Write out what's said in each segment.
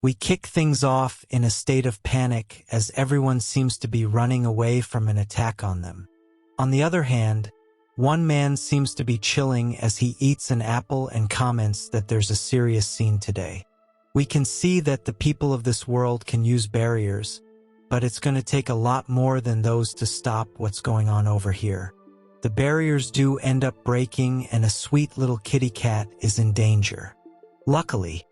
We kick things off in a state of panic as everyone seems to be running away from an attack on them. On the other hand, one man seems to be chilling as he eats an apple and comments that there's a serious scene today. We can see that the people of this world can use barriers, but it's going to take a lot more than those to stop what's going on over here. The barriers do end up breaking and a sweet little kitty cat is in danger. Luckily,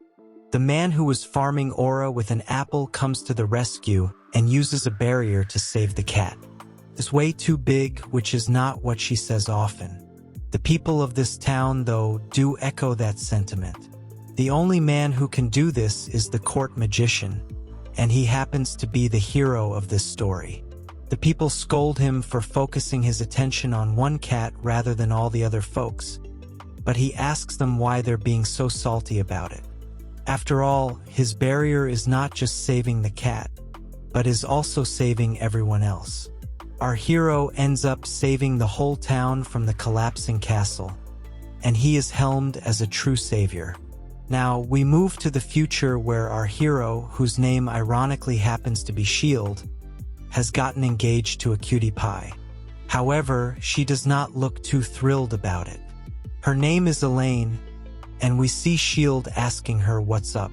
the man who was farming aura with an apple comes to the rescue and uses a barrier to save the cat. It's way too big, which is not what she says often. The people of this town, though, do echo that sentiment. The only man who can do this is the court magician, and he happens to be the hero of this story. The people scold him for focusing his attention on one cat rather than all the other folks, but he asks them why they're being so salty about it. After all, his barrier is not just saving the cat, but is also saving everyone else. Our hero ends up saving the whole town from the collapsing castle, and he is helmed as a true savior. Now, we move to the future where our hero, whose name ironically happens to be Shield, has gotten engaged to a cutie pie. However, she does not look too thrilled about it. Her name is Elaine, and we see Shield asking her what's up.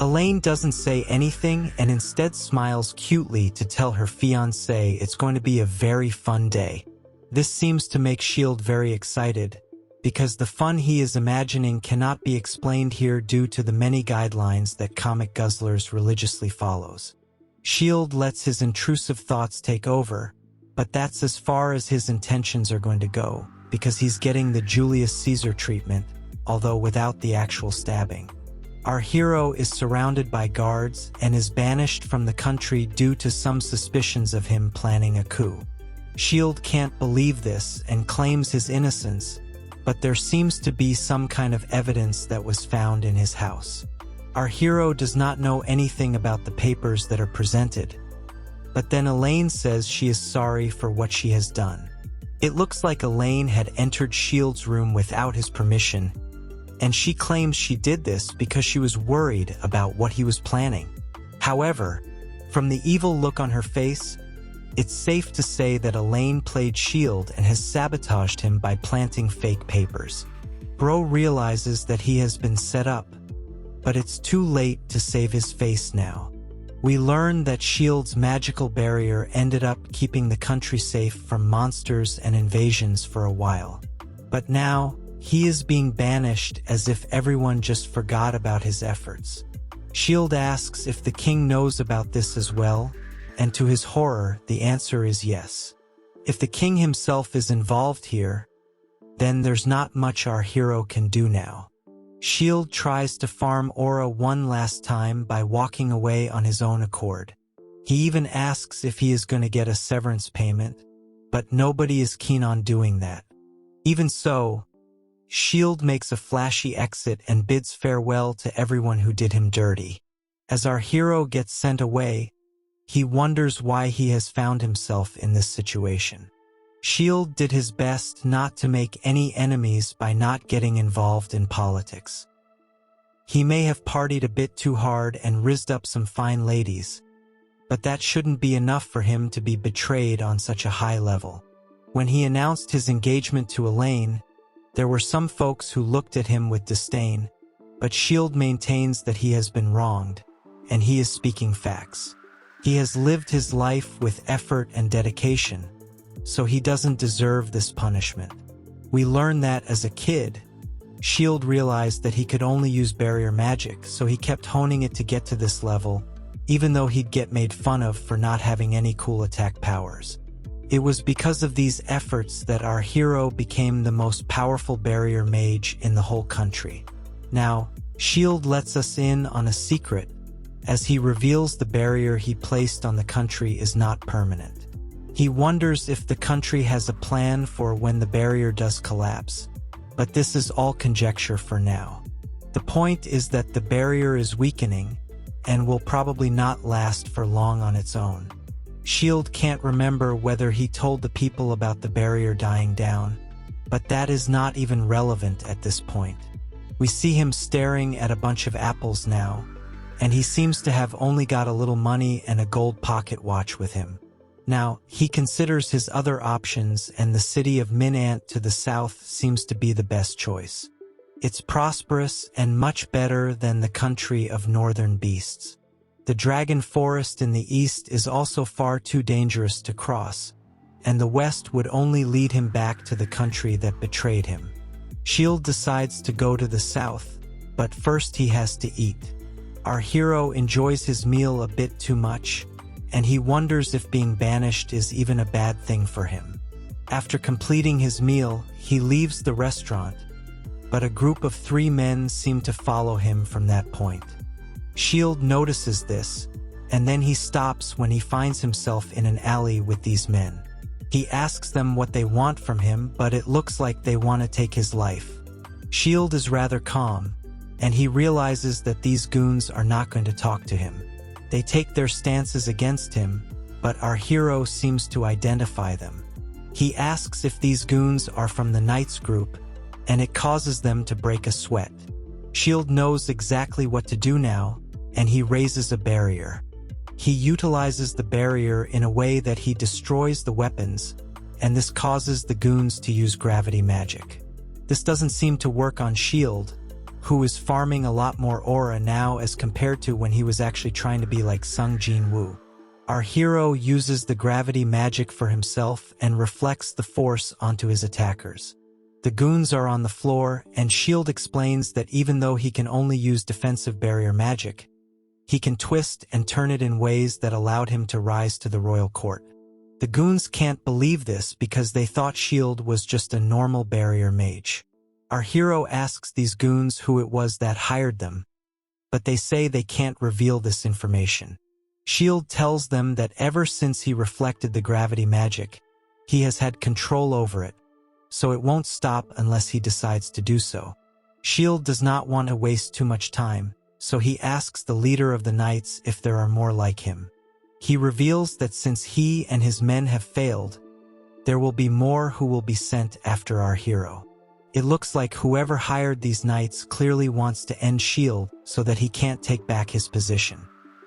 Elaine doesn't say anything and instead smiles cutely to tell her fiancé it's going to be a very fun day. This seems to make Shield very excited, because the fun he is imagining cannot be explained here due to the many guidelines that Comic Guzzlers religiously follows. Shield lets his intrusive thoughts take over, but that's as far as his intentions are going to go, because he's getting the Julius Caesar treatment, although without the actual stabbing. Our hero is surrounded by guards and is banished from the country due to some suspicions of him planning a coup. Shield can't believe this and claims his innocence, but there seems to be some kind of evidence that was found in his house. Our hero does not know anything about the papers that are presented, but then Elaine says she is sorry for what she has done. It looks like Elaine had entered Shield's room without his permission, and she claims she did this because she was worried about what he was planning. However, from the evil look on her face, it's safe to say that Elaine played Shield and has sabotaged him by planting fake papers. Bro realizes that he has been set up, but it's too late to save his face now. We learn that Shield's magical barrier ended up keeping the country safe from monsters and invasions for a while. But now, he is being banished as if everyone just forgot about his efforts. Shield asks if the king knows about this as well, and to his horror, the answer is yes. If the king himself is involved here, then there's not much our hero can do now. Shield tries to farm aura one last time by walking away on his own accord. He even asks if he is going to get a severance payment, but nobody is keen on doing that. Even so, Shield makes a flashy exit and bids farewell to everyone who did him dirty. As our hero gets sent away, he wonders why he has found himself in this situation. Shield did his best not to make any enemies by not getting involved in politics. He may have partied a bit too hard and rizzed up some fine ladies, but that shouldn't be enough for him to be betrayed on such a high level. When he announced his engagement to Elaine, there were some folks who looked at him with disdain, but Shield maintains that he has been wronged, and he is speaking facts. He has lived his life with effort and dedication, so he doesn't deserve this punishment. We learn that as a kid, Shield realized that he could only use barrier magic, so he kept honing it to get to this level, even though he'd get made fun of for not having any cool attack powers. It was because of these efforts that our hero became the most powerful barrier mage in the whole country. Now, Shield lets us in on a secret, as he reveals the barrier he placed on the country is not permanent. He wonders if the country has a plan for when the barrier does collapse, but this is all conjecture for now. The point is that the barrier is weakening, and will probably not last for long on its own. Shield can't remember whether he told the people about the barrier dying down, but that is not even relevant at this point. We see him staring at a bunch of apples now, and he seems to have only got a little money and a gold pocket watch with him. Now, he considers his other options, and the city of Minant to the south seems to be the best choice. It's prosperous and much better than the country of northern beasts. The dragon forest in the east is also far too dangerous to cross, and the west would only lead him back to the country that betrayed him. Shield decides to go to the south, but first he has to eat. Our hero enjoys his meal a bit too much, and he wonders if being banished is even a bad thing for him. After completing his meal, he leaves the restaurant, but a group of 3 men seem to follow him from that point. Shield notices this, and then he stops when he finds himself in an alley with these men. He asks them what they want from him, but it looks like they want to take his life. Shield is rather calm, and he realizes that these goons are not going to talk to him. They take their stances against him, but our hero seems to identify them. He asks if these goons are from the Knights group, and it causes them to break a sweat. Shield knows exactly what to do now, and he raises a barrier. He utilizes the barrier in a way that he destroys the weapons, and this causes the goons to use gravity magic. This doesn't seem to work on Shield, who is farming a lot more aura now as compared to when he was actually trying to be like Sung Jin Woo. Our hero uses the gravity magic for himself and reflects the force onto his attackers. The goons are on the floor, and Shield explains that even though he can only use defensive barrier magic, he can twist and turn it in ways that allowed him to rise to the royal court. The goons can't believe this because they thought Shield was just a normal barrier mage. Our hero asks these goons who it was that hired them, but they say they can't reveal this information. Shield tells them that ever since he reflected the gravity magic, he has had control over it, so it won't stop unless he decides to do so. Shield does not want to waste too much time, so he asks the leader of the Knights if there are more like him. He reveals that since he and his men have failed, there will be more who will be sent after our hero. It looks like whoever hired these Knights clearly wants to end Shield so that he can't take back his position.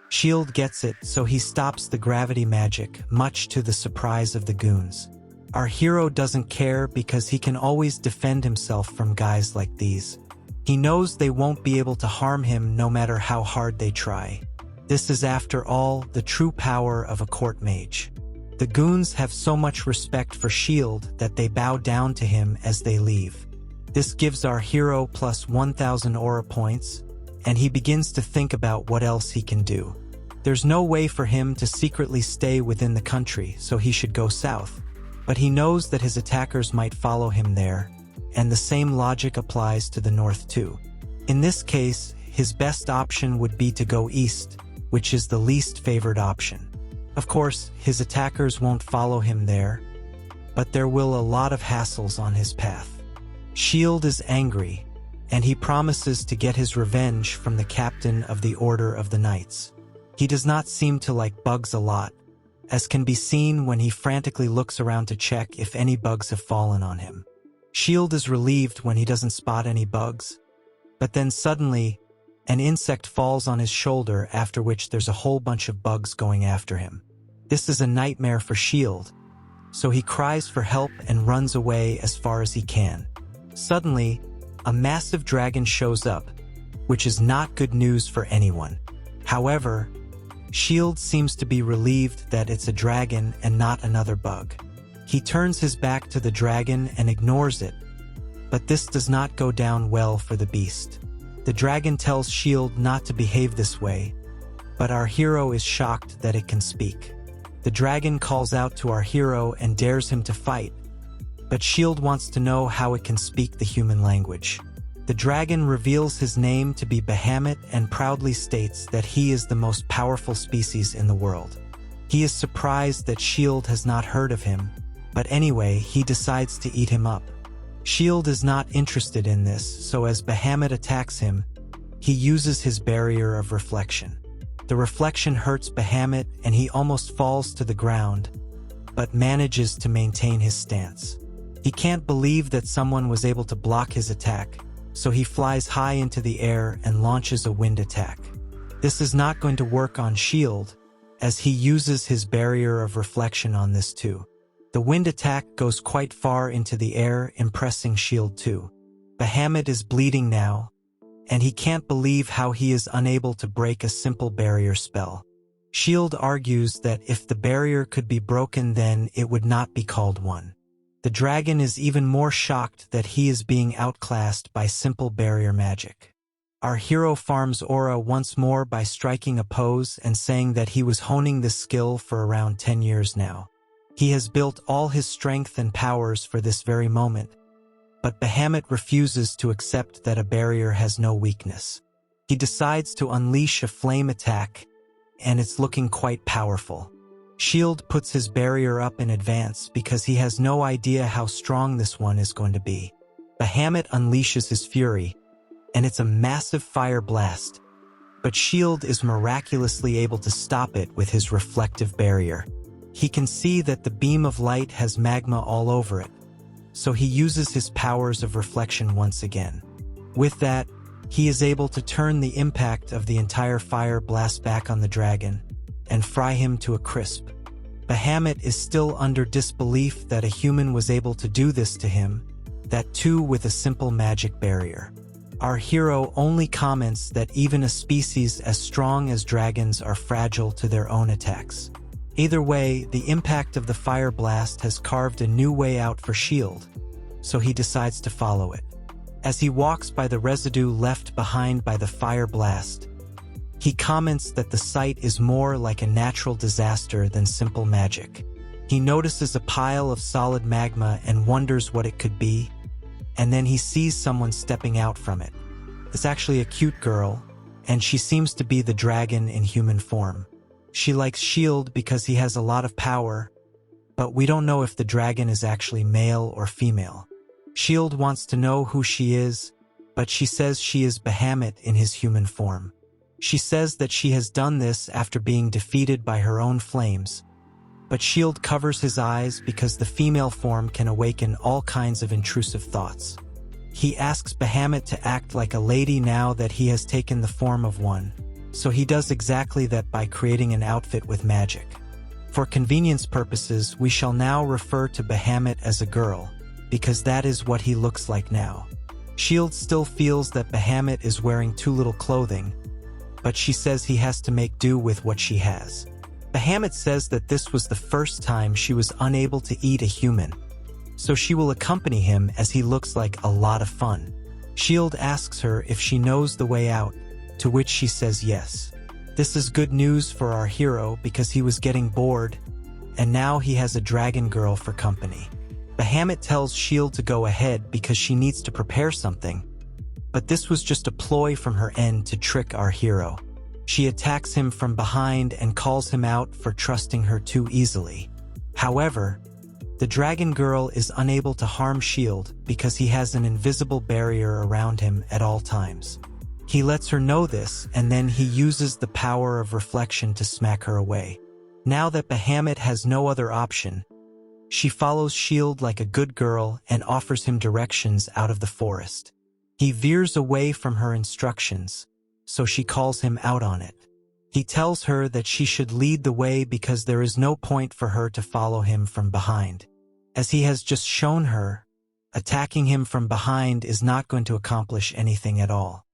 Shield gets it, so he stops the gravity magic, much to the surprise of the goons. Our hero doesn't care because he can always defend himself from guys like these. He knows they won't be able to harm him no matter how hard they try. This is, after all, the true power of a court mage. The goons have so much respect for Shield that they bow down to him as they leave. This gives our hero plus 1,000 aura points, and he begins to think about what else he can do. There's no way for him to secretly stay within the country, so he should go south. But he knows that his attackers might follow him there, and the same logic applies to the north too. In this case, his best option would be to go east, which is the least favored option. Of course, his attackers won't follow him there, but there will a lot of hassles on his path. Shield is angry, and he promises to get his revenge from the captain of the Order of the Knights. He does not seem to like bugs a lot, as can be seen when he frantically looks around to check if any bugs have fallen on him. Shield is relieved when he doesn't spot any bugs, but then suddenly, an insect falls on his shoulder, after which there's a whole bunch of bugs going after him. This is a nightmare for Shield, so he cries for help and runs away as far as he can. Suddenly, a massive dragon shows up, which is not good news for anyone. However, Shield seems to be relieved that it's a dragon and not another bug. He turns his back to the dragon and ignores it, but this does not go down well for the beast. The dragon tells Shield not to behave this way, but our hero is shocked that it can speak. The dragon calls out to our hero and dares him to fight, but Shield wants to know how it can speak the human language. The dragon reveals his name to be Bahamut and proudly states that he is the most powerful species in the world. He is surprised that Shield has not heard of him, but anyway, he decides to eat him up. Shield is not interested in this, so as Bahamut attacks him, he uses his barrier of reflection. The reflection hurts Bahamut and he almost falls to the ground, but manages to maintain his stance. He can't believe that someone was able to block his attack, so he flies high into the air and launches a wind attack. This is not going to work on Shield, as he uses his barrier of reflection on this too. The wind attack goes quite far into the air, impressing Shield too. Bahamut is bleeding now, and he can't believe how he is unable to break a simple barrier spell. Shield argues that if the barrier could be broken, then it would not be called one. The dragon is even more shocked that he is being outclassed by simple barrier magic. Our hero farms aura once more by striking a pose and saying that he was honing this skill for around 10 years now. He has built all his strength and powers for this very moment, but Bahamut refuses to accept that a barrier has no weakness. He decides to unleash a flame attack, and it's looking quite powerful. Shield puts his barrier up in advance because he has no idea how strong this one is going to be. Bahamut unleashes his fury, and it's a massive fire blast, but Shield is miraculously able to stop it with his reflective barrier. He can see that the beam of light has magma all over it, so he uses his powers of reflection once again. With that, he is able to turn the impact of the entire fire blast back on the dragon and fry him to a crisp. Bahamut is still under disbelief that a human was able to do this to him, that too with a simple magic barrier. Our hero only comments that even a species as strong as dragons are fragile to their own attacks. Either way, the impact of the fire blast has carved a new way out for Shield, so he decides to follow it. As he walks by the residue left behind by the fire blast, he comments that the site is more like a natural disaster than simple magic. He notices a pile of solid magma and wonders what it could be, and then he sees someone stepping out from it. It's actually a cute girl, and she seems to be the dragon in human form. She likes Shield because he has a lot of power, but we don't know if the dragon is actually male or female. Shield wants to know who she is, but she says she is Bahamut in his human form. She says that she has done this after being defeated by her own flames, but Shield covers his eyes because the female form can awaken all kinds of intrusive thoughts. He asks Bahamut to act like a lady now that he has taken the form of one, so he does exactly that by creating an outfit with magic. For convenience purposes, we shall now refer to Bahamut as a girl, because that is what he looks like now. Shield still feels that Bahamut is wearing too little clothing, but she says he has to make do with what she has. Bahamut says that this was the first time she was unable to eat a human, so she will accompany him as he looks like a lot of fun. Shield asks her if she knows the way out, to which she says yes. This is good news for our hero because he was getting bored, and now he has a dragon girl for company. Bahamut tells Shield to go ahead because she needs to prepare something, but this was just a ploy from her end to trick our hero. She attacks him from behind and calls him out for trusting her too easily. However, the dragon girl is unable to harm Shield because he has an invisible barrier around him at all times. He lets her know this, and then he uses the power of reflection to smack her away. Now that Bahamut has no other option, she follows Shield like a good girl and offers him directions out of the forest. He veers away from her instructions, so she calls him out on it. He tells her that she should lead the way because there is no point for her to follow him from behind. As he has just shown her, attacking him from behind is not going to accomplish anything at all.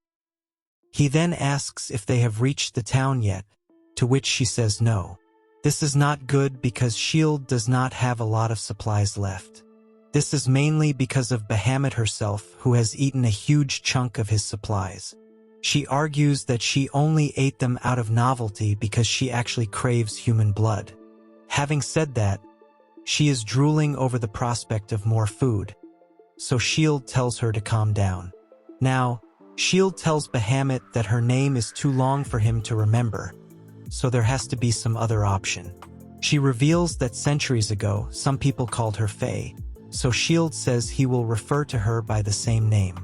He then asks if they have reached the town yet, to which she says no. This is not good because Shield does not have a lot of supplies left. This is mainly because of Bahamut herself, who has eaten a huge chunk of his supplies. She argues that she only ate them out of novelty because she actually craves human blood. Having said that, she is drooling over the prospect of more food, so Shield tells her to calm down. Now, Shield tells Bahamut that her name is too long for him to remember, so there has to be some other option. She reveals that centuries ago, some people called her Fae, so Shield says he will refer to her by the same name.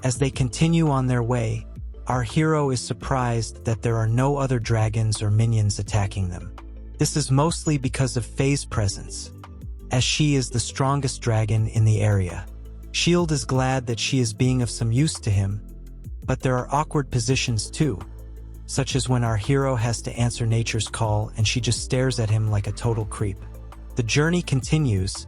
As they continue on their way, our hero is surprised that there are no other dragons or minions attacking them. This is mostly because of Fae's presence, as she is the strongest dragon in the area. Shield is glad that she is being of some use to him, but there are awkward positions too, such as when our hero has to answer nature's call and she just stares at him like a total creep. The journey continues,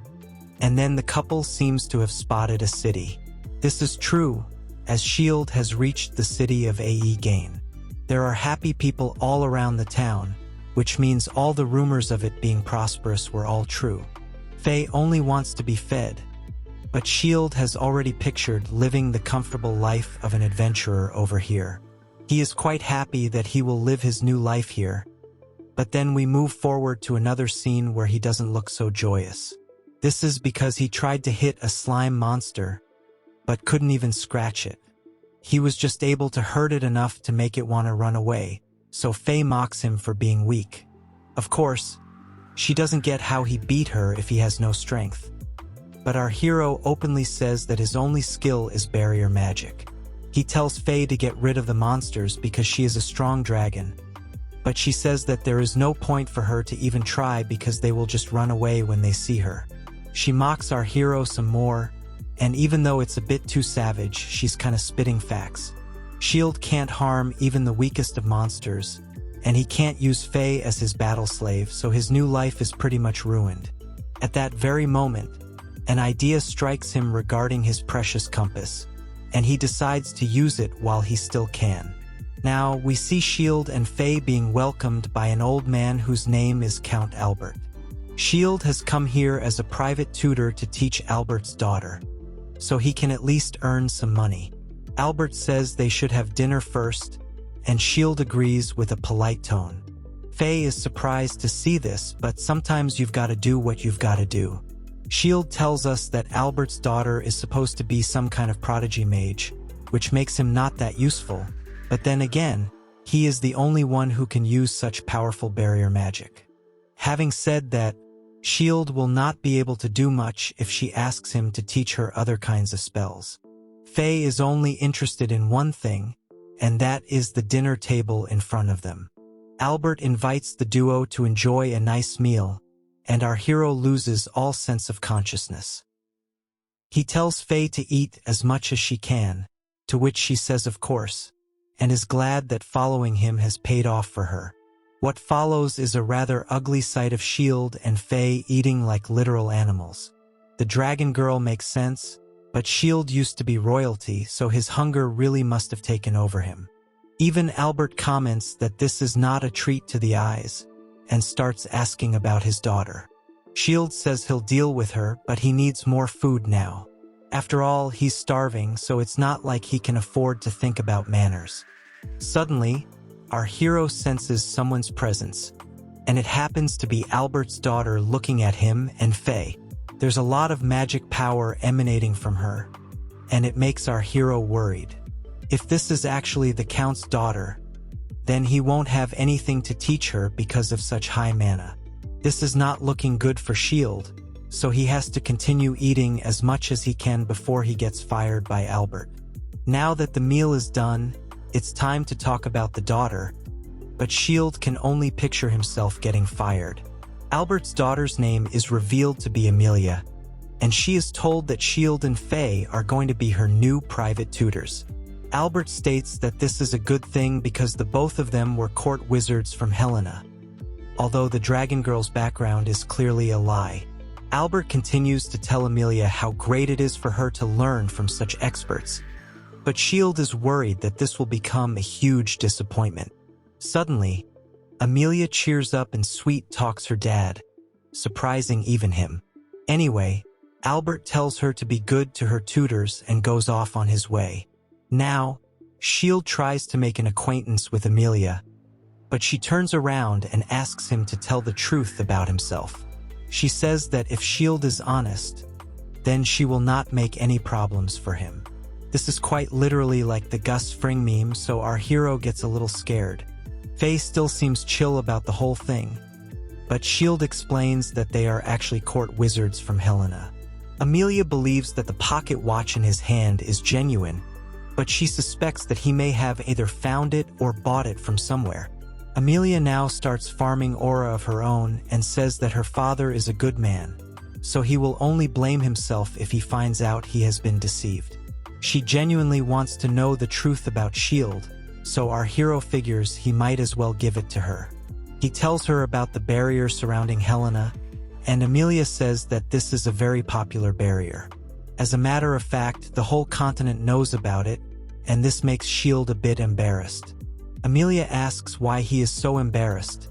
and then the couple seems to have spotted a city. This is true, as S.H.I.E.L.D. has reached the city of Gain. There are happy people all around the town, which means all the rumors of it being prosperous were all true. Faye only wants to be fed, but S.H.I.E.L.D. has already pictured living the comfortable life of an adventurer over here. He is quite happy that he will live his new life here, but then we move forward to another scene where he doesn't look so joyous. This is because he tried to hit a slime monster, but couldn't even scratch it. He was just able to hurt it enough to make it want to run away, so Faye mocks him for being weak. Of course, she doesn't get how he beat her if he has no strength. But our hero openly says that his only skill is barrier magic. He tells Faye to get rid of the monsters because she is a strong dragon, but she says that there is no point for her to even try because they will just run away when they see her. She mocks our hero some more, and even though it's a bit too savage, she's kinda spitting facts. S.H.I.E.L.D. can't harm even the weakest of monsters, and he can't use Faye as his battle slave, so his new life is pretty much ruined. At that very moment, an idea strikes him regarding his precious compass, and he decides to use it while he still can. Now, we see S.H.I.E.L.D. and Faye being welcomed by an old man whose name is Count Albert. S.H.I.E.L.D. has come here as a private tutor to teach Albert's daughter, so he can at least earn some money. Albert says they should have dinner first, and S.H.I.E.L.D. agrees with a polite tone. Faye is surprised to see this, but sometimes you've got to do what you've got to do. S.H.I.E.L.D. tells us that Albert's daughter is supposed to be some kind of prodigy mage, which makes him not that useful, but then again, he is the only one who can use such powerful barrier magic. Having said that, S.H.I.E.L.D. will not be able to do much if she asks him to teach her other kinds of spells. Faye is only interested in one thing, and that is the dinner table in front of them. Albert invites the duo to enjoy a nice meal, and our hero loses all sense of consciousness. He tells Faye to eat as much as she can, to which she says of course, and is glad that following him has paid off for her. What follows is a rather ugly sight of S.H.I.E.L.D. and Faye eating like literal animals. The dragon girl makes sense, but S.H.I.E.L.D. used to be royalty, so his hunger really must have taken over him. Even Albert comments that this is not a treat to the eyes, and starts asking about his daughter. S.H.I.E.L.D. says he'll deal with her, but he needs more food now. After all, he's starving, so it's not like he can afford to think about manners. Suddenly, our hero senses someone's presence, and it happens to be Albert's daughter looking at him and Faye. There's a lot of magic power emanating from her, and it makes our hero worried. If this is actually the Count's daughter, then he won't have anything to teach her because of such high mana. This is not looking good for S.H.I.E.L.D., so he has to continue eating as much as he can before he gets fired by Albert. Now that the meal is done, it's time to talk about the daughter, but S.H.I.E.L.D. can only picture himself getting fired. Albert's daughter's name is revealed to be Amelia, and she is told that S.H.I.E.L.D. and Faye are going to be her new private tutors. Albert states that this is a good thing because the both of them were court wizards from Helena, although the dragon girl's background is clearly a lie. Albert continues to tell Amelia how great it is for her to learn from such experts, but S.H.I.E.L.D. is worried that this will become a huge disappointment. Suddenly, Amelia cheers up and sweet-talks her dad, surprising even him. Anyway, Albert tells her to be good to her tutors and goes off on his way. Now, S.H.I.E.L.D. tries to make an acquaintance with Amelia, but she turns around and asks him to tell the truth about himself. She says that if S.H.I.E.L.D. is honest, then she will not make any problems for him. This is quite literally like the Gus Fring meme, so our hero gets a little scared. Faye still seems chill about the whole thing, but S.H.I.E.L.D. explains that they are actually court wizards from Helena. Amelia believes that the pocket watch in his hand is genuine, but she suspects that he may have either found it or bought it from somewhere. Amelia now starts farming aura of her own and says that her father is a good man, so he will only blame himself if he finds out he has been deceived. She genuinely wants to know the truth about S.H.I.E.L.D., so our hero figures he might as well give it to her. He tells her about the barrier surrounding Helena, and Amelia says that this is a very popular barrier. As a matter of fact, the whole continent knows about it, and this makes S.H.I.E.L.D. a bit embarrassed. Amelia asks why he is so embarrassed,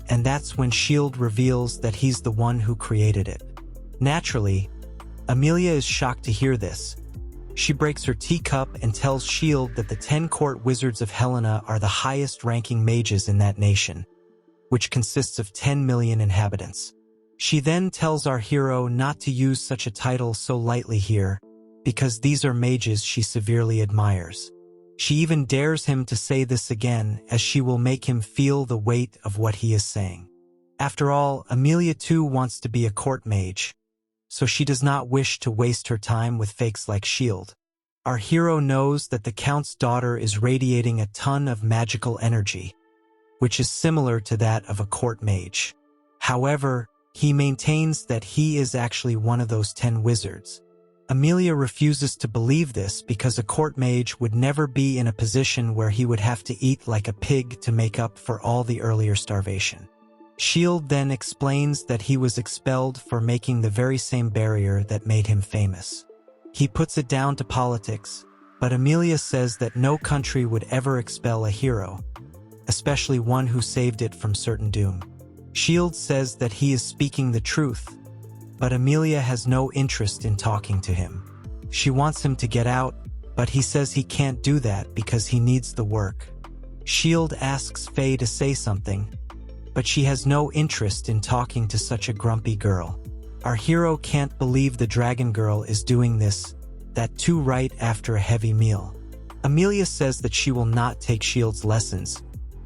and that's when S.H.I.E.L.D. reveals that he's the one who created it. Naturally, Amelia is shocked to hear this. She breaks her teacup and tells S.H.I.E.L.D. that the 10 court wizards of Helena are the highest-ranking mages in that nation, which consists of 10 million inhabitants. She then tells our hero not to use such a title so lightly here, because these are mages she severely admires. She even dares him to say this again, as she will make him feel the weight of what he is saying. After all, Amelia too wants to be a court mage, so she does not wish to waste her time with fakes like S.H.I.E.L.D. Our hero knows that the Count's daughter is radiating a ton of magical energy, which is similar to that of a court mage. However, he maintains that he is actually one of those 10 wizards. Amelia refuses to believe this because a court mage would never be in a position where he would have to eat like a pig to make up for all the earlier starvation. S.H.I.E.L.D. then explains that he was expelled for making the very same barrier that made him famous. He puts it down to politics, but Amelia says that no country would ever expel a hero, especially one who saved it from certain doom. S.H.I.E.L.D. says that he is speaking the truth, but Amelia has no interest in talking to him. She wants him to get out, but he says he can't do that because he needs the work. S.H.I.E.L.D. asks Faye to say something, but she has no interest in talking to such a grumpy girl. Our hero can't believe the dragon girl is doing this, that too right after a heavy meal. Amelia says that she will not take S.H.I.E.L.D.'s lessons,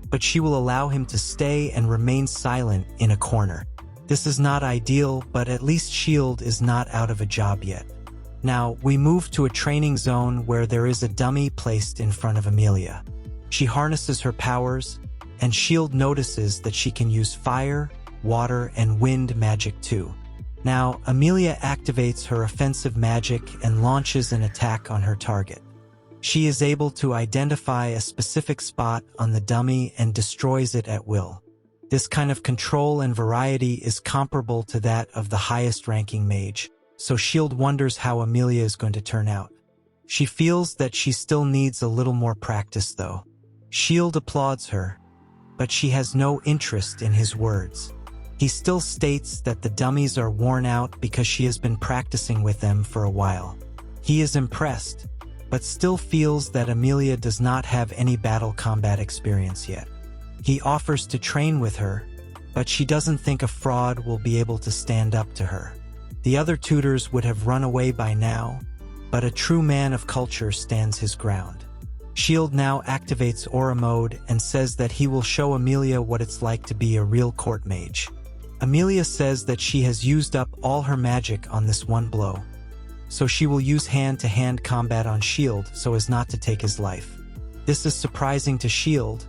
but she will allow him to stay and remain silent in a corner. This is not ideal, but at least S.H.I.E.L.D. is not out of a job yet. Now, we move to a training zone where there is a dummy placed in front of Amelia. She harnesses her powers, and S.H.I.E.L.D. notices that she can use fire, water, and wind magic too. Now, Amelia activates her offensive magic and launches an attack on her target. She is able to identify a specific spot on the dummy and destroys it at will. This kind of control and variety is comparable to that of the highest-ranking mage, so S.H.I.E.L.D. wonders how Amelia is going to turn out. She feels that she still needs a little more practice though. S.H.I.E.L.D. applauds her, but she has no interest in his words. He still states that the dummies are worn out because she has been practicing with them for a while. He is impressed, but still feels that Amelia does not have any battle combat experience yet. He offers to train with her, but she doesn't think a fraud will be able to stand up to her. The other tutors would have run away by now, but a true man of culture stands his ground. S.H.I.E.L.D. now activates aura mode and says that he will show Amelia what it's like to be a real court mage. Amelia says that she has used up all her magic on this one blow, so she will use hand-to-hand combat on S.H.I.E.L.D. so as not to take his life. This is surprising to S.H.I.E.L.D.,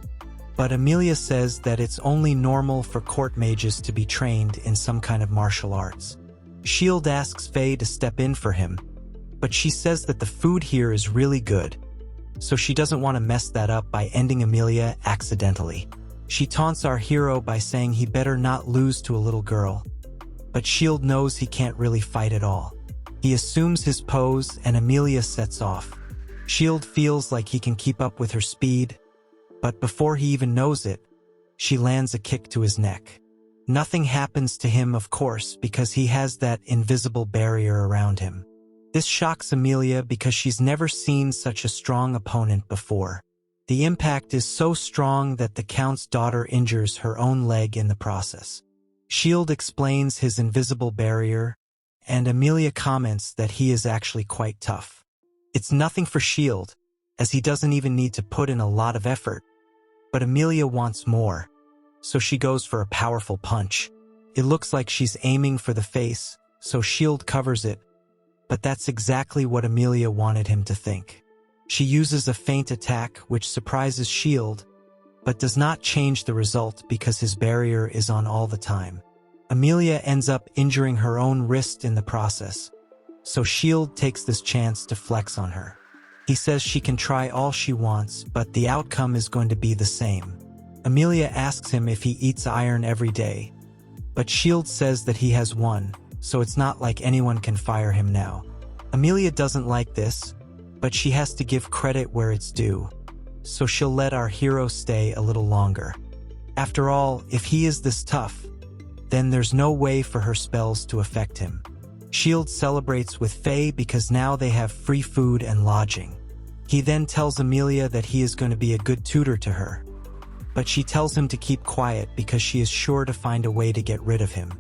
but Amelia says that it's only normal for court mages to be trained in some kind of martial arts. S.H.I.E.L.D. asks Faye to step in for him, but she says that the food here is really good, so she doesn't want to mess that up by ending Amelia accidentally. She taunts our hero by saying he better not lose to a little girl, but S.H.I.E.L.D. knows he can't really fight at all. He assumes his pose and Amelia sets off. S.H.I.E.L.D. feels like he can keep up with her speed, but before he even knows it, she lands a kick to his neck. Nothing happens to him, of course, because he has that invisible barrier around him. This shocks Amelia because she's never seen such a strong opponent before. The impact is so strong that the Count's daughter injures her own leg in the process. S.H.I.E.L.D. explains his invisible barrier, and Amelia comments that he is actually quite tough. It's nothing for S.H.I.E.L.D., as he doesn't even need to put in a lot of effort, but Amelia wants more, so she goes for a powerful punch. It looks like she's aiming for the face, so S.H.I.E.L.D. covers it, but that's exactly what Amelia wanted him to think. She uses a feint attack which surprises S.H.I.E.L.D., but does not change the result because his barrier is on all the time. Amelia ends up injuring her own wrist in the process, so S.H.I.E.L.D. takes this chance to flex on her. He says she can try all she wants, but the outcome is going to be the same. Amelia asks him if he eats iron every day, but Shield says that he has one, so it's not like anyone can fire him now. Amelia doesn't like this, but she has to give credit where it's due, so she'll let our hero stay a little longer. After all, if he is this tough, then there's no way for her spells to affect him. Shield celebrates with Faye because now they have free food and lodging. He then tells Amelia that he is going to be a good tutor to her, but she tells him to keep quiet because she is sure to find a way to get rid of him.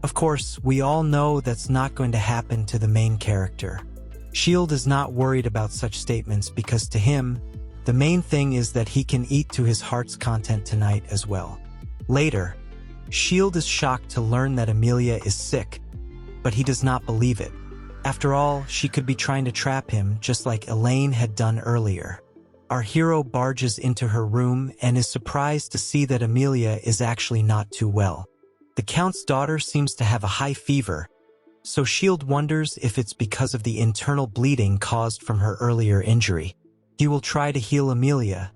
Of course, we all know that's not going to happen to the main character. Shield is not worried about such statements because to him, the main thing is that he can eat to his heart's content tonight as well. Later, Shield is shocked to learn that Amelia is sick, but he does not believe it. After all, she could be trying to trap him just like Elaine had done earlier. Our hero barges into her room and is surprised to see that Amelia is actually not too well. The Count's daughter seems to have a high fever, so Shield wonders if it's because of the internal bleeding caused from her earlier injury. He will try to heal Amelia,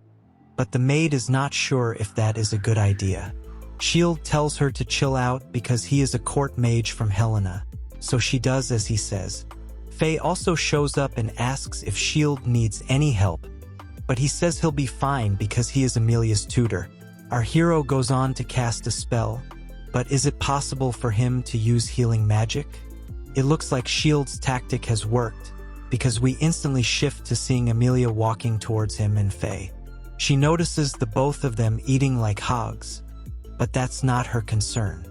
but the maid is not sure if that is a good idea. Shield tells her to chill out because he is a court mage from Helena, so she does as he says. Faye also shows up and asks if Shield needs any help, but he says he'll be fine because he is Amelia's tutor. Our hero goes on to cast a spell, but is it possible for him to use healing magic? It looks like Shield's tactic has worked, because we instantly shift to seeing Amelia walking towards him and Faye. She notices the both of them eating like hogs, but that's not her concern.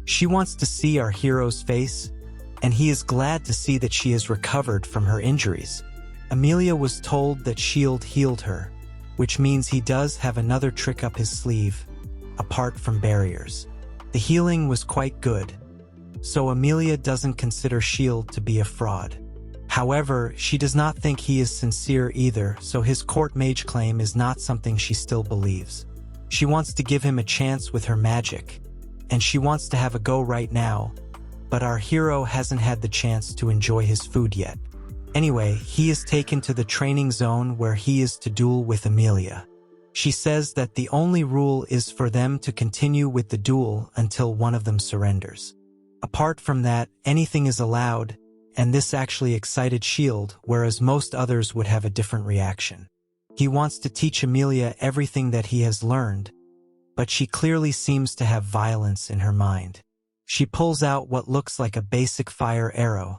She wants to see our hero's face, and he is glad to see that she has recovered from her injuries. Amelia was told that Shield healed her, which means he does have another trick up his sleeve, apart from barriers. The healing was quite good, so Amelia doesn't consider Shield to be a fraud. However, she does not think he is sincere either, so his court mage claim is not something she still believes. She wants to give him a chance with her magic, and she wants to have a go right now, but our hero hasn't had the chance to enjoy his food yet. Anyway, he is taken to the training zone where he is to duel with Amelia. She says that the only rule is for them to continue with the duel until one of them surrenders. Apart from that, anything is allowed, and this actually excited Shield, whereas most others would have a different reaction. He wants to teach Amelia everything that he has learned, but she clearly seems to have violence in her mind. She pulls out what looks like a basic fire arrow,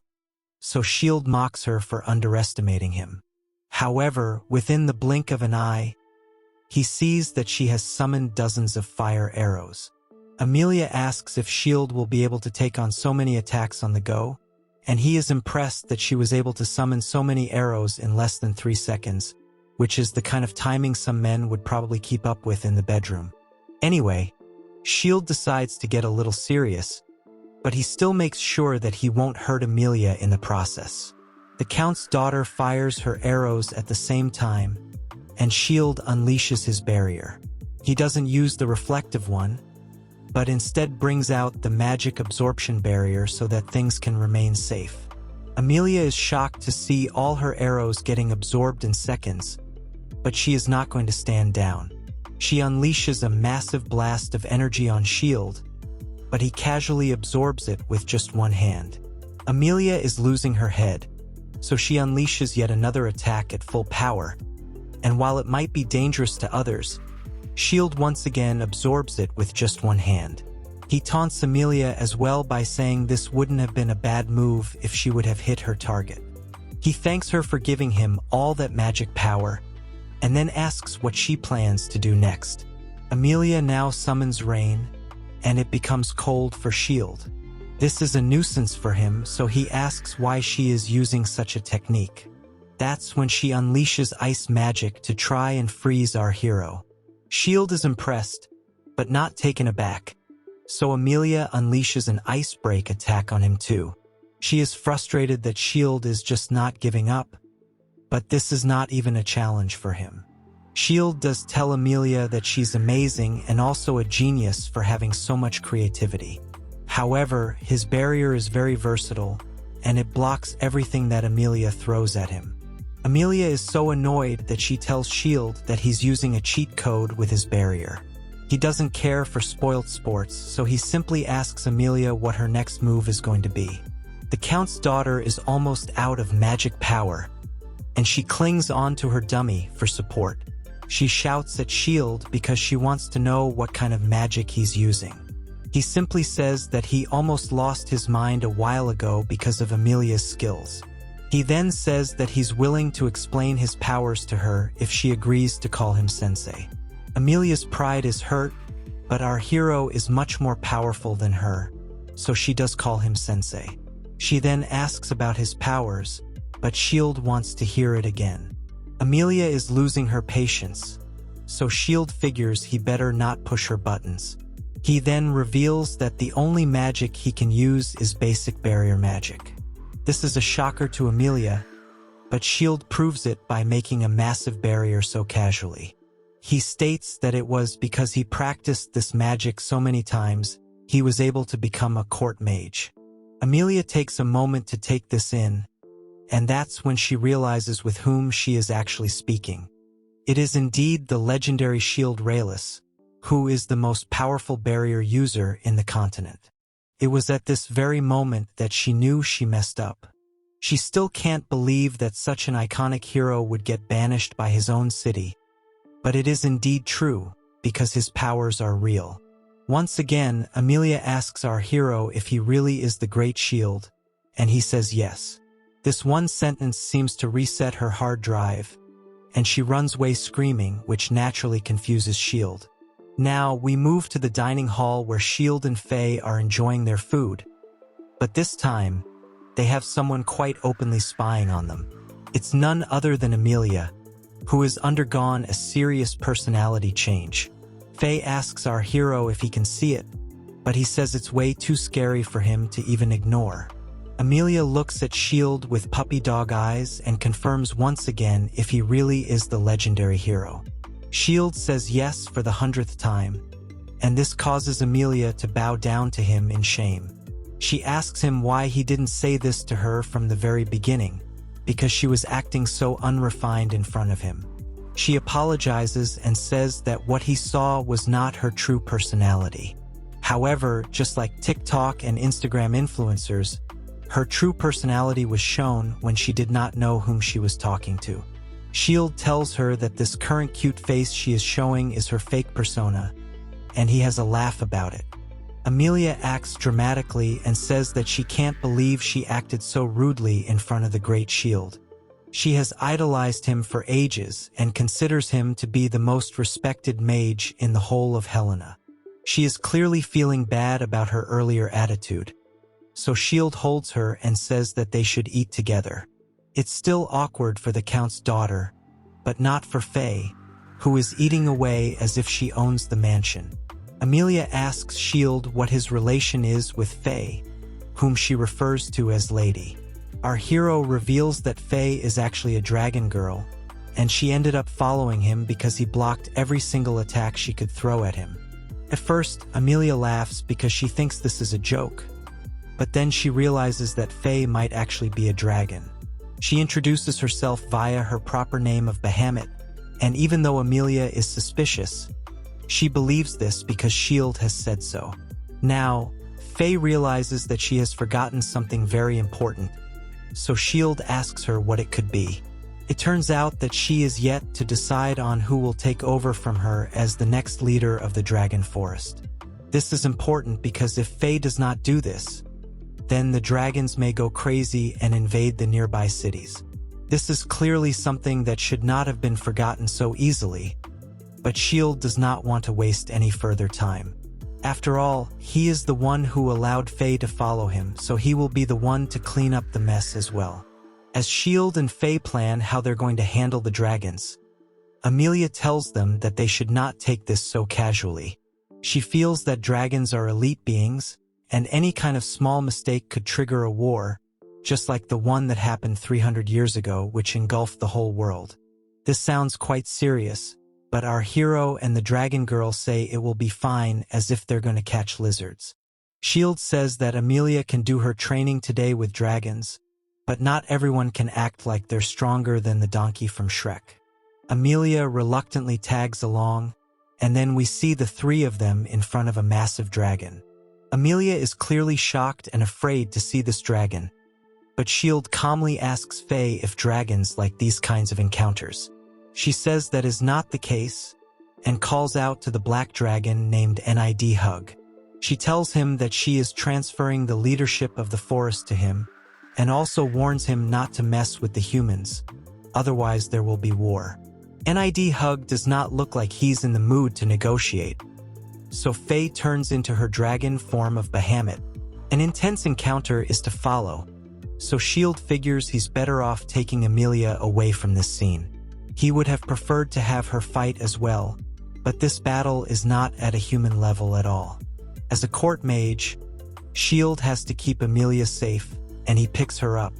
so Shield mocks her for underestimating him. However, within the blink of an eye, he sees that she has summoned dozens of fire arrows. Amelia asks if Shield will be able to take on so many attacks on the go, and he is impressed that she was able to summon so many arrows in less than 3 seconds, which is the kind of timing some men would probably keep up with in the bedroom. Anyway, Shield decides to get a little serious, but he still makes sure that he won't hurt Amelia in the process. The Count's daughter fires her arrows at the same time, and Shield unleashes his barrier. He doesn't use the reflective one, but instead brings out the magic absorption barrier so that things can remain safe. Amelia is shocked to see all her arrows getting absorbed in seconds, but she is not going to stand down. She unleashes a massive blast of energy on Shield, but he casually absorbs it with just one hand. Amelia is losing her head, so she unleashes yet another attack at full power, and while it might be dangerous to others, Shield once again absorbs it with just one hand. He taunts Amelia as well by saying this wouldn't have been a bad move if she would have hit her target. He thanks her for giving him all that magic power, and then asks what she plans to do next. Amelia now summons rain, and it becomes cold for Shield. This is a nuisance for him, so he asks why she is using such a technique. That's when she unleashes ice magic to try and freeze our hero. Shield is impressed, but not taken aback, so Amelia unleashes an ice break attack on him too. She is frustrated that Shield is just not giving up, but this is not even a challenge for him. Shield does tell Amelia that she's amazing and also a genius for having so much creativity. However, his barrier is very versatile, and it blocks everything that Amelia throws at him. Amelia is so annoyed that she tells S.H.I.E.L.D. that he's using a cheat code with his barrier. He doesn't care for spoilt sports, so he simply asks Amelia what her next move is going to be. The Count's daughter is almost out of magic power, and she clings onto her dummy for support. She shouts at S.H.I.E.L.D. because she wants to know what kind of magic he's using. He simply says that he almost lost his mind a while ago because of Amelia's skills. He then says that he's willing to explain his powers to her if she agrees to call him sensei. Amelia's pride is hurt, but our hero is much more powerful than her, so she does call him sensei. She then asks about his powers, but S.H.I.E.L.D. wants to hear it again. Amelia is losing her patience, so S.H.I.E.L.D. figures he better not push her buttons. He then reveals that the only magic he can use is basic barrier magic. This is a shocker to Amelia, but S.H.I.E.L.D. proves it by making a massive barrier so casually. He states that it was because he practiced this magic so many times, he was able to become a court mage. Amelia takes a moment to take this in, and that's when she realizes with whom she is actually speaking. It is indeed the legendary S.H.I.E.L.D. Raylis, who is the most powerful barrier user in the continent. It was at this very moment that she knew she messed up. She still can't believe that such an iconic hero would get banished by his own city, but it is indeed true, because his powers are real. Once again, Amelia asks our hero if he really is the great S.H.I.E.L.D., and he says yes. This one sentence seems to reset her hard drive, and she runs away screaming, which naturally confuses S.H.I.E.L.D. Now, we move to the dining hall where S.H.I.E.L.D. and Faye are enjoying their food. But this time, they have someone quite openly spying on them. It's none other than Amelia, who has undergone a serious personality change. Faye asks our hero if he can see it, but he says it's way too scary for him to even ignore. Amelia looks at S.H.I.E.L.D. with puppy dog eyes and confirms once again if he really is the legendary hero. S.H.I.E.L.D. says yes for the 100th time, and this causes Amelia to bow down to him in shame. She asks him why he didn't say this to her from the very beginning, because she was acting so unrefined in front of him. She apologizes and says that what he saw was not her true personality. However, just like TikTok and Instagram influencers, her true personality was shown when she did not know whom she was talking to. S.H.I.E.L.D. tells her that this current cute face she is showing is her fake persona, and he has a laugh about it. Amelia acts dramatically and says that she can't believe she acted so rudely in front of the great S.H.I.E.L.D. She has idolized him for ages and considers him to be the most respected mage in the whole of Helena. She is clearly feeling bad about her earlier attitude, so S.H.I.E.L.D. holds her and says that they should eat together. It's still awkward for the Count's daughter, but not for Faye, who is eating away as if she owns the mansion. Amelia asks S.H.I.E.L.D. what his relation is with Faye, whom she refers to as Lady. Our hero reveals that Faye is actually a dragon girl, and she ended up following him because he blocked every single attack she could throw at him. At first, Amelia laughs because she thinks this is a joke, but then she realizes that Faye might actually be a dragon. She introduces herself via her proper name of Bahamut, and even though Amelia is suspicious, she believes this because S.H.I.E.L.D. has said so. Now, Faye realizes that she has forgotten something very important, so S.H.I.E.L.D. asks her what it could be. It turns out that she is yet to decide on who will take over from her as the next leader of the Dragon Forest. This is important because if Faye does not do this, then the dragons may go crazy and invade the nearby cities. This is clearly something that should not have been forgotten so easily, but S.H.I.E.L.D. does not want to waste any further time. After all, he is the one who allowed Faye to follow him, so he will be the one to clean up the mess as well. As S.H.I.E.L.D. and Faye plan how they're going to handle the dragons, Amelia tells them that they should not take this so casually. She feels that dragons are elite beings, and any kind of small mistake could trigger a war, just like the one that happened 300 years ago, which engulfed the whole world. This sounds quite serious, but our hero and the dragon girl say it will be fine as if they're going to catch lizards. S.H.I.E.L.D. says that Amelia can do her training today with dragons, But not everyone can act like they're stronger than the donkey from Shrek. Amelia reluctantly tags along, and then we see the three of them in front of a massive dragon. Amelia is clearly shocked and afraid to see this dragon, but Shield calmly asks Faye if dragons like these kinds of encounters. She says that is not the case, and calls out to the black dragon named Nidhug. She tells him that she is transferring the leadership of the forest to him, and also warns him not to mess with the humans, otherwise there will be war. Nidhug does not look like he's in the mood to negotiate, so Faye turns into her dragon form of Bahamut. An intense encounter is to follow, so Shield figures he's better off taking Amelia away from this scene. He would have preferred to have her fight as well, but this battle is not at a human level at all. As a court mage, Shield has to keep Amelia safe, and he picks her up.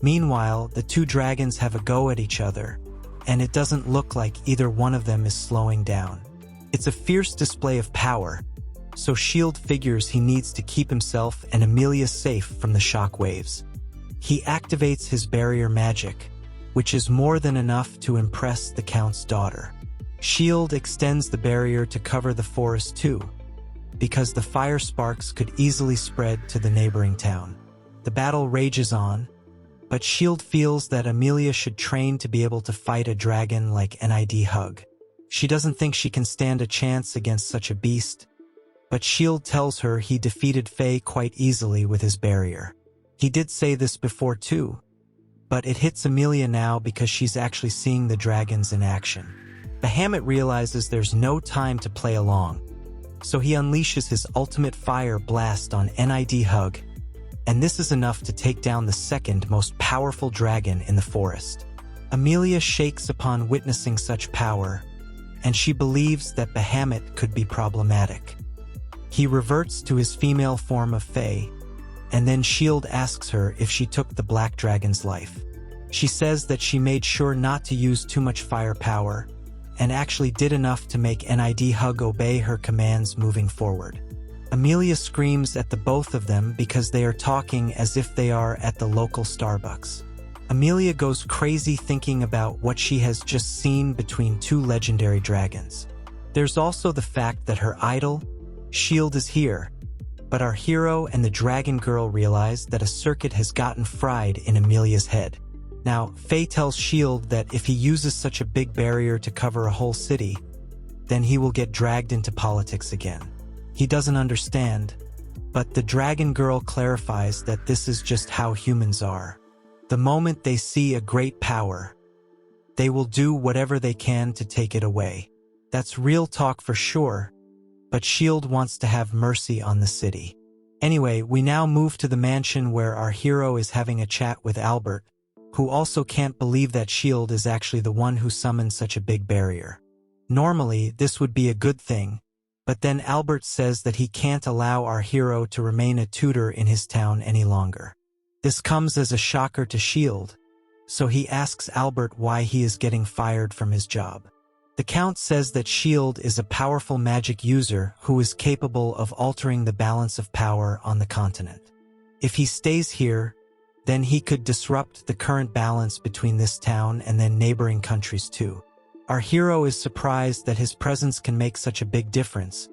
Meanwhile, the two dragons have a go at each other, and it doesn't look like either one of them is slowing down. It's a fierce display of power, so Shield figures he needs to keep himself and Amelia safe from the shock waves. He activates his barrier magic, which is more than enough to impress the Count's daughter. Shield extends the barrier to cover the forest too, because the fire sparks could easily spread to the neighboring town. The battle rages on, but Shield feels that Amelia should train to be able to fight a dragon like Nidhug. She doesn't think she can stand a chance against such a beast, but Shield tells her he defeated Faye quite easily with his barrier. He did say this before too, but it hits Amelia now because she's actually seeing the dragons in action. Bahamut realizes there's no time to play along, so he unleashes his ultimate fire blast on Nidhug, and this is enough to take down the second most powerful dragon in the forest. Amelia shakes upon witnessing such power, and she believes that Bahamut could be problematic. He reverts to his female form of Faye, and then Shield asks her if she took the black dragon's life. She says that she made sure not to use too much firepower, and actually did enough to make Nidhug obey her commands moving forward. Amelia screams at the both of them because they are talking as if they are at the local Starbucks. Amelia goes crazy thinking about what she has just seen between two legendary dragons. There's also the fact that her idol, Shield, is here, but our hero and the dragon girl realize that a circuit has gotten fried in Amelia's head. Now, Faye tells Shield that if he uses such a big barrier to cover a whole city, then he will get dragged into politics again. He doesn't understand, but the dragon girl clarifies that this is just how humans are. The moment they see a great power, they will do whatever they can to take it away. That's real talk for sure, but Shield wants to have mercy on the city. Anyway, we now move to the mansion where our hero is having a chat with Albert, who also can't believe that Shield is actually the one who summoned such a big barrier. Normally, this would be a good thing, but then Albert says that he can't allow our hero to remain a tutor in his town any longer. This comes as a shocker to Shield, so he asks Albert why he is getting fired from his job. The Count says that Shield is a powerful magic user who is capable of altering the balance of power on the continent. If he stays here, then he could disrupt the current balance between this town and then neighboring countries too. Our hero is surprised that his presence can make such a big difference,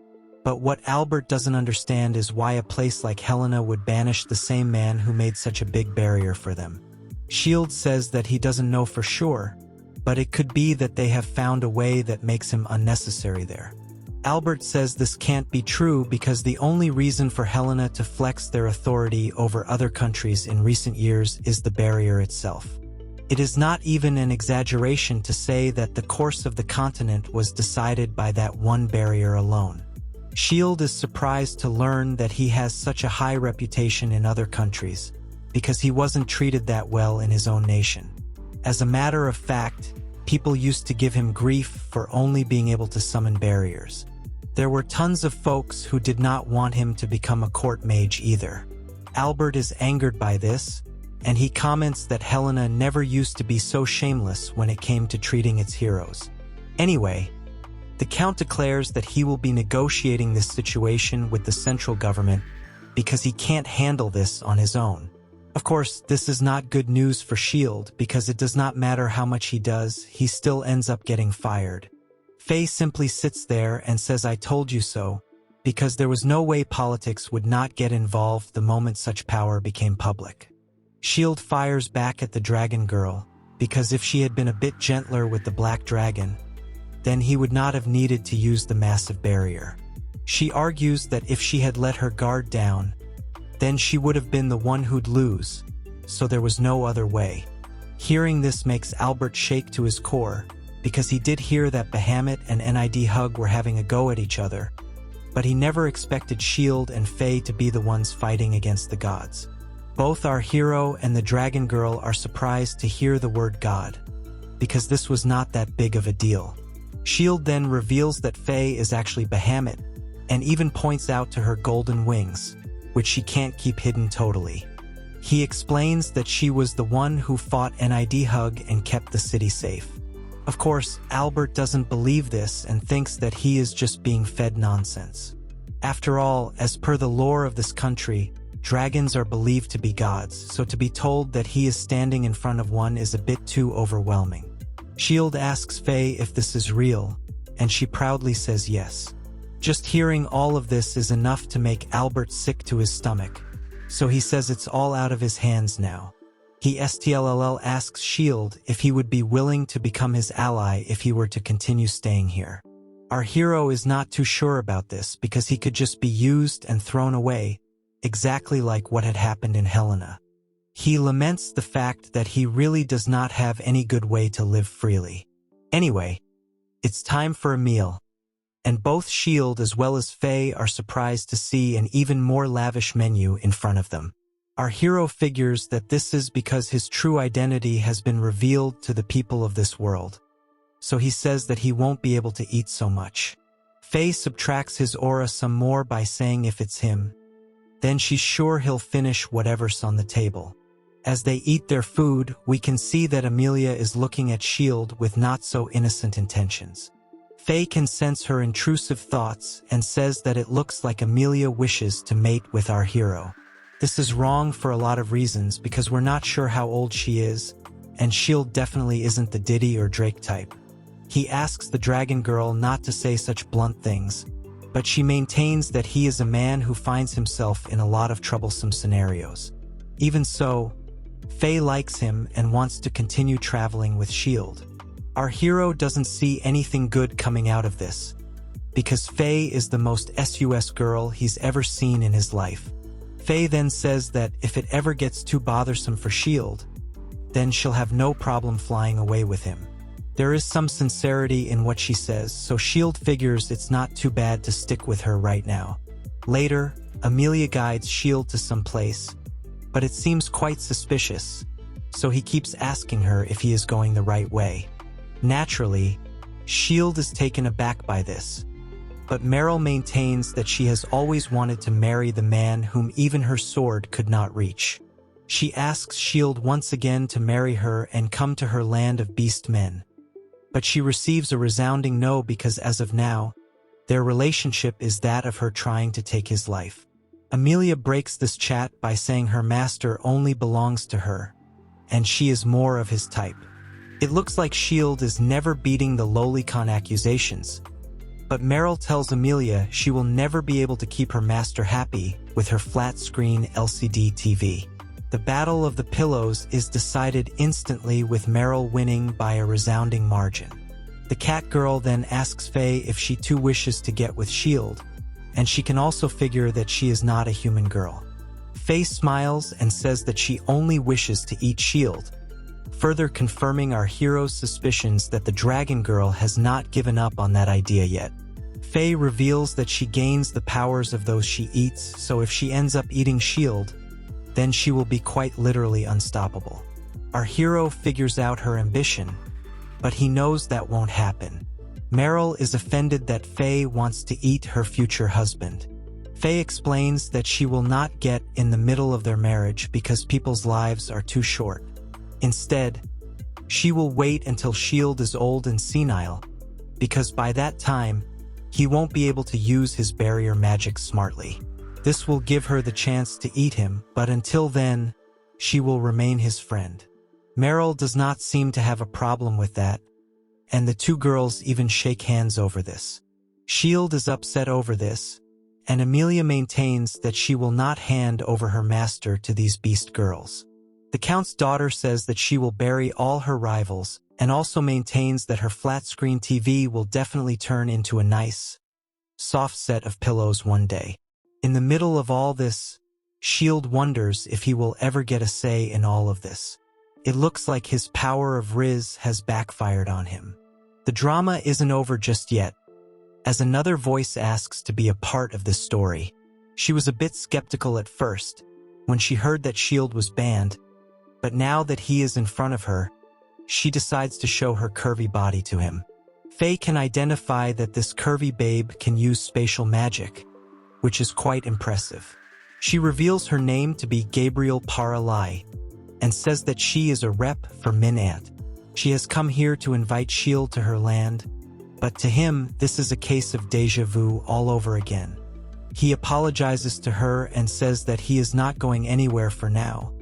but what Albert doesn't understand is why a place like Helena would banish the same man who made such a big barrier for them. Shield says that he doesn't know for sure, but it could be that they have found a way that makes him unnecessary there. Albert says this can't be true because the only reason for Helena to flex their authority over other countries in recent years is the barrier itself. It is not even an exaggeration to say that the course of the continent was decided by that one barrier alone. Shield is surprised to learn that he has such a high reputation in other countries, because he wasn't treated that well in his own nation. As a matter of fact, people used to give him grief for only being able to summon barriers. There were tons of folks who did not want him to become a court mage either. Albert is angered by this, and he comments that Helena never used to be so shameless when it came to treating its heroes. Anyway, the Count declares that he will be negotiating this situation with the central government because he can't handle this on his own. Of course, this is not good news for S.H.I.E.L.D. because it does not matter how much he does, he still ends up getting fired. Faye simply sits there and says I told you so, because there was no way politics would not get involved the moment such power became public. S.H.I.E.L.D. fires back at the dragon girl, because if she had been a bit gentler with the black dragon, then he would not have needed to use the massive barrier. She argues that if she had let her guard down, then she would have been the one who'd lose, so there was no other way. Hearing this makes Albert shake to his core, because he did hear that Bahamut and NID Hug were having a go at each other, but he never expected S.H.I.E.L.D. and Faye to be the ones fighting against the gods. Both our hero and the dragon girl are surprised to hear the word God, because this was not that big of a deal. S.H.I.E.L.D. then reveals that Faye is actually Bahamut, and even points out to her golden wings, which she can't keep hidden totally. He explains that she was the one who fought NID Hug and kept the city safe. Of course, Albert doesn't believe this and thinks that he is just being fed nonsense. After all, as per the lore of this country, dragons are believed to be gods, so to be told that he is standing in front of one is a bit too overwhelming. S.H.I.E.L.D. asks Faye if this is real, and she proudly says yes. Just hearing all of this is enough to make Albert sick to his stomach, so he says it's all out of his hands now. He STLLL asks S.H.I.E.L.D. if he would be willing to become his ally if he were to continue staying here. Our hero is not too sure about this because he could just be used and thrown away, exactly like what had happened in Helena. He laments the fact that he really does not have any good way to live freely. Anyway, it's time for a meal. And both S.H.I.E.L.D. as well as Faye are surprised to see an even more lavish menu in front of them. Our hero figures that this is because his true identity has been revealed to the people of this world. So he says that he won't be able to eat so much. Faye subtracts his aura some more by saying if it's him, then she's sure he'll finish whatever's on the table. As they eat their food, we can see that Amelia is looking at S.H.I.E.L.D. with not so innocent intentions. Faye can sense her intrusive thoughts and says that it looks like Amelia wishes to mate with our hero. This is wrong for a lot of reasons because we're not sure how old she is, and S.H.I.E.L.D. definitely isn't the Diddy or Drake type. He asks the dragon girl not to say such blunt things, but she maintains that he is a man who finds himself in a lot of troublesome scenarios. Even so, Faye likes him and wants to continue traveling with S.H.I.E.L.D. Our hero doesn't see anything good coming out of this, because Faye is the most sus girl he's ever seen in his life. Faye then says that if it ever gets too bothersome for S.H.I.E.L.D., then she'll have no problem flying away with him. There is some sincerity in what she says, so S.H.I.E.L.D. figures it's not too bad to stick with her right now. Later, Amelia guides S.H.I.E.L.D. to some place, but it seems quite suspicious, so he keeps asking her if he is going the right way. Naturally, S.H.I.E.L.D. is taken aback by this, but Meryl maintains that she has always wanted to marry the man whom even her sword could not reach. She asks S.H.I.E.L.D. once again to marry her and come to her land of beast men, but she receives a resounding no because as of now, their relationship is that of her trying to take his life. Amelia breaks this chat by saying her master only belongs to her, and she is more of his type. It looks like S.H.I.E.L.D. is never beating the lolicon accusations, but Meryl tells Amelia she will never be able to keep her master happy with her flat-screen LCD TV. The Battle of the Pillows is decided instantly with Meryl winning by a resounding margin. The cat girl then asks Faye if she too wishes to get with S.H.I.E.L.D., and she can also figure that she is not a human girl. Faye smiles and says that she only wishes to eat S.H.I.E.L.D., further confirming our hero's suspicions that the dragon girl has not given up on that idea yet. Faye reveals that she gains the powers of those she eats, so if she ends up eating S.H.I.E.L.D., then she will be quite literally unstoppable. Our hero figures out her ambition, but he knows that won't happen. Meryl is offended that Faye wants to eat her future husband. Faye explains that she will not get in the middle of their marriage because people's lives are too short. Instead, she will wait until S.H.I.E.L.D. is old and senile, because by that time, he won't be able to use his barrier magic smartly. This will give her the chance to eat him, but until then, she will remain his friend. Meryl does not seem to have a problem with that, and the two girls even shake hands over this. Shield is upset over this, and Amelia maintains that she will not hand over her master to these beast girls. The Count's daughter says that she will bury all her rivals, and also maintains that her flat-screen TV will definitely turn into a nice, soft set of pillows one day. In the middle of all this, Shield wonders if he will ever get a say in all of this. It looks like his power of Rizz has backfired on him. The drama isn't over just yet, as another voice asks to be a part of this story. She was a bit skeptical at first, when she heard that Shield was banned, but now that he is in front of her, she decides to show her curvy body to him. Faye can identify that this curvy babe can use spatial magic, which is quite impressive. She reveals her name to be Gabriel Paralai, and says that she is a rep for Minant. She has come here to invite Shield to her land, but to him, this is a case of déjà vu all over again. He apologizes to her and says that he is not going anywhere for now,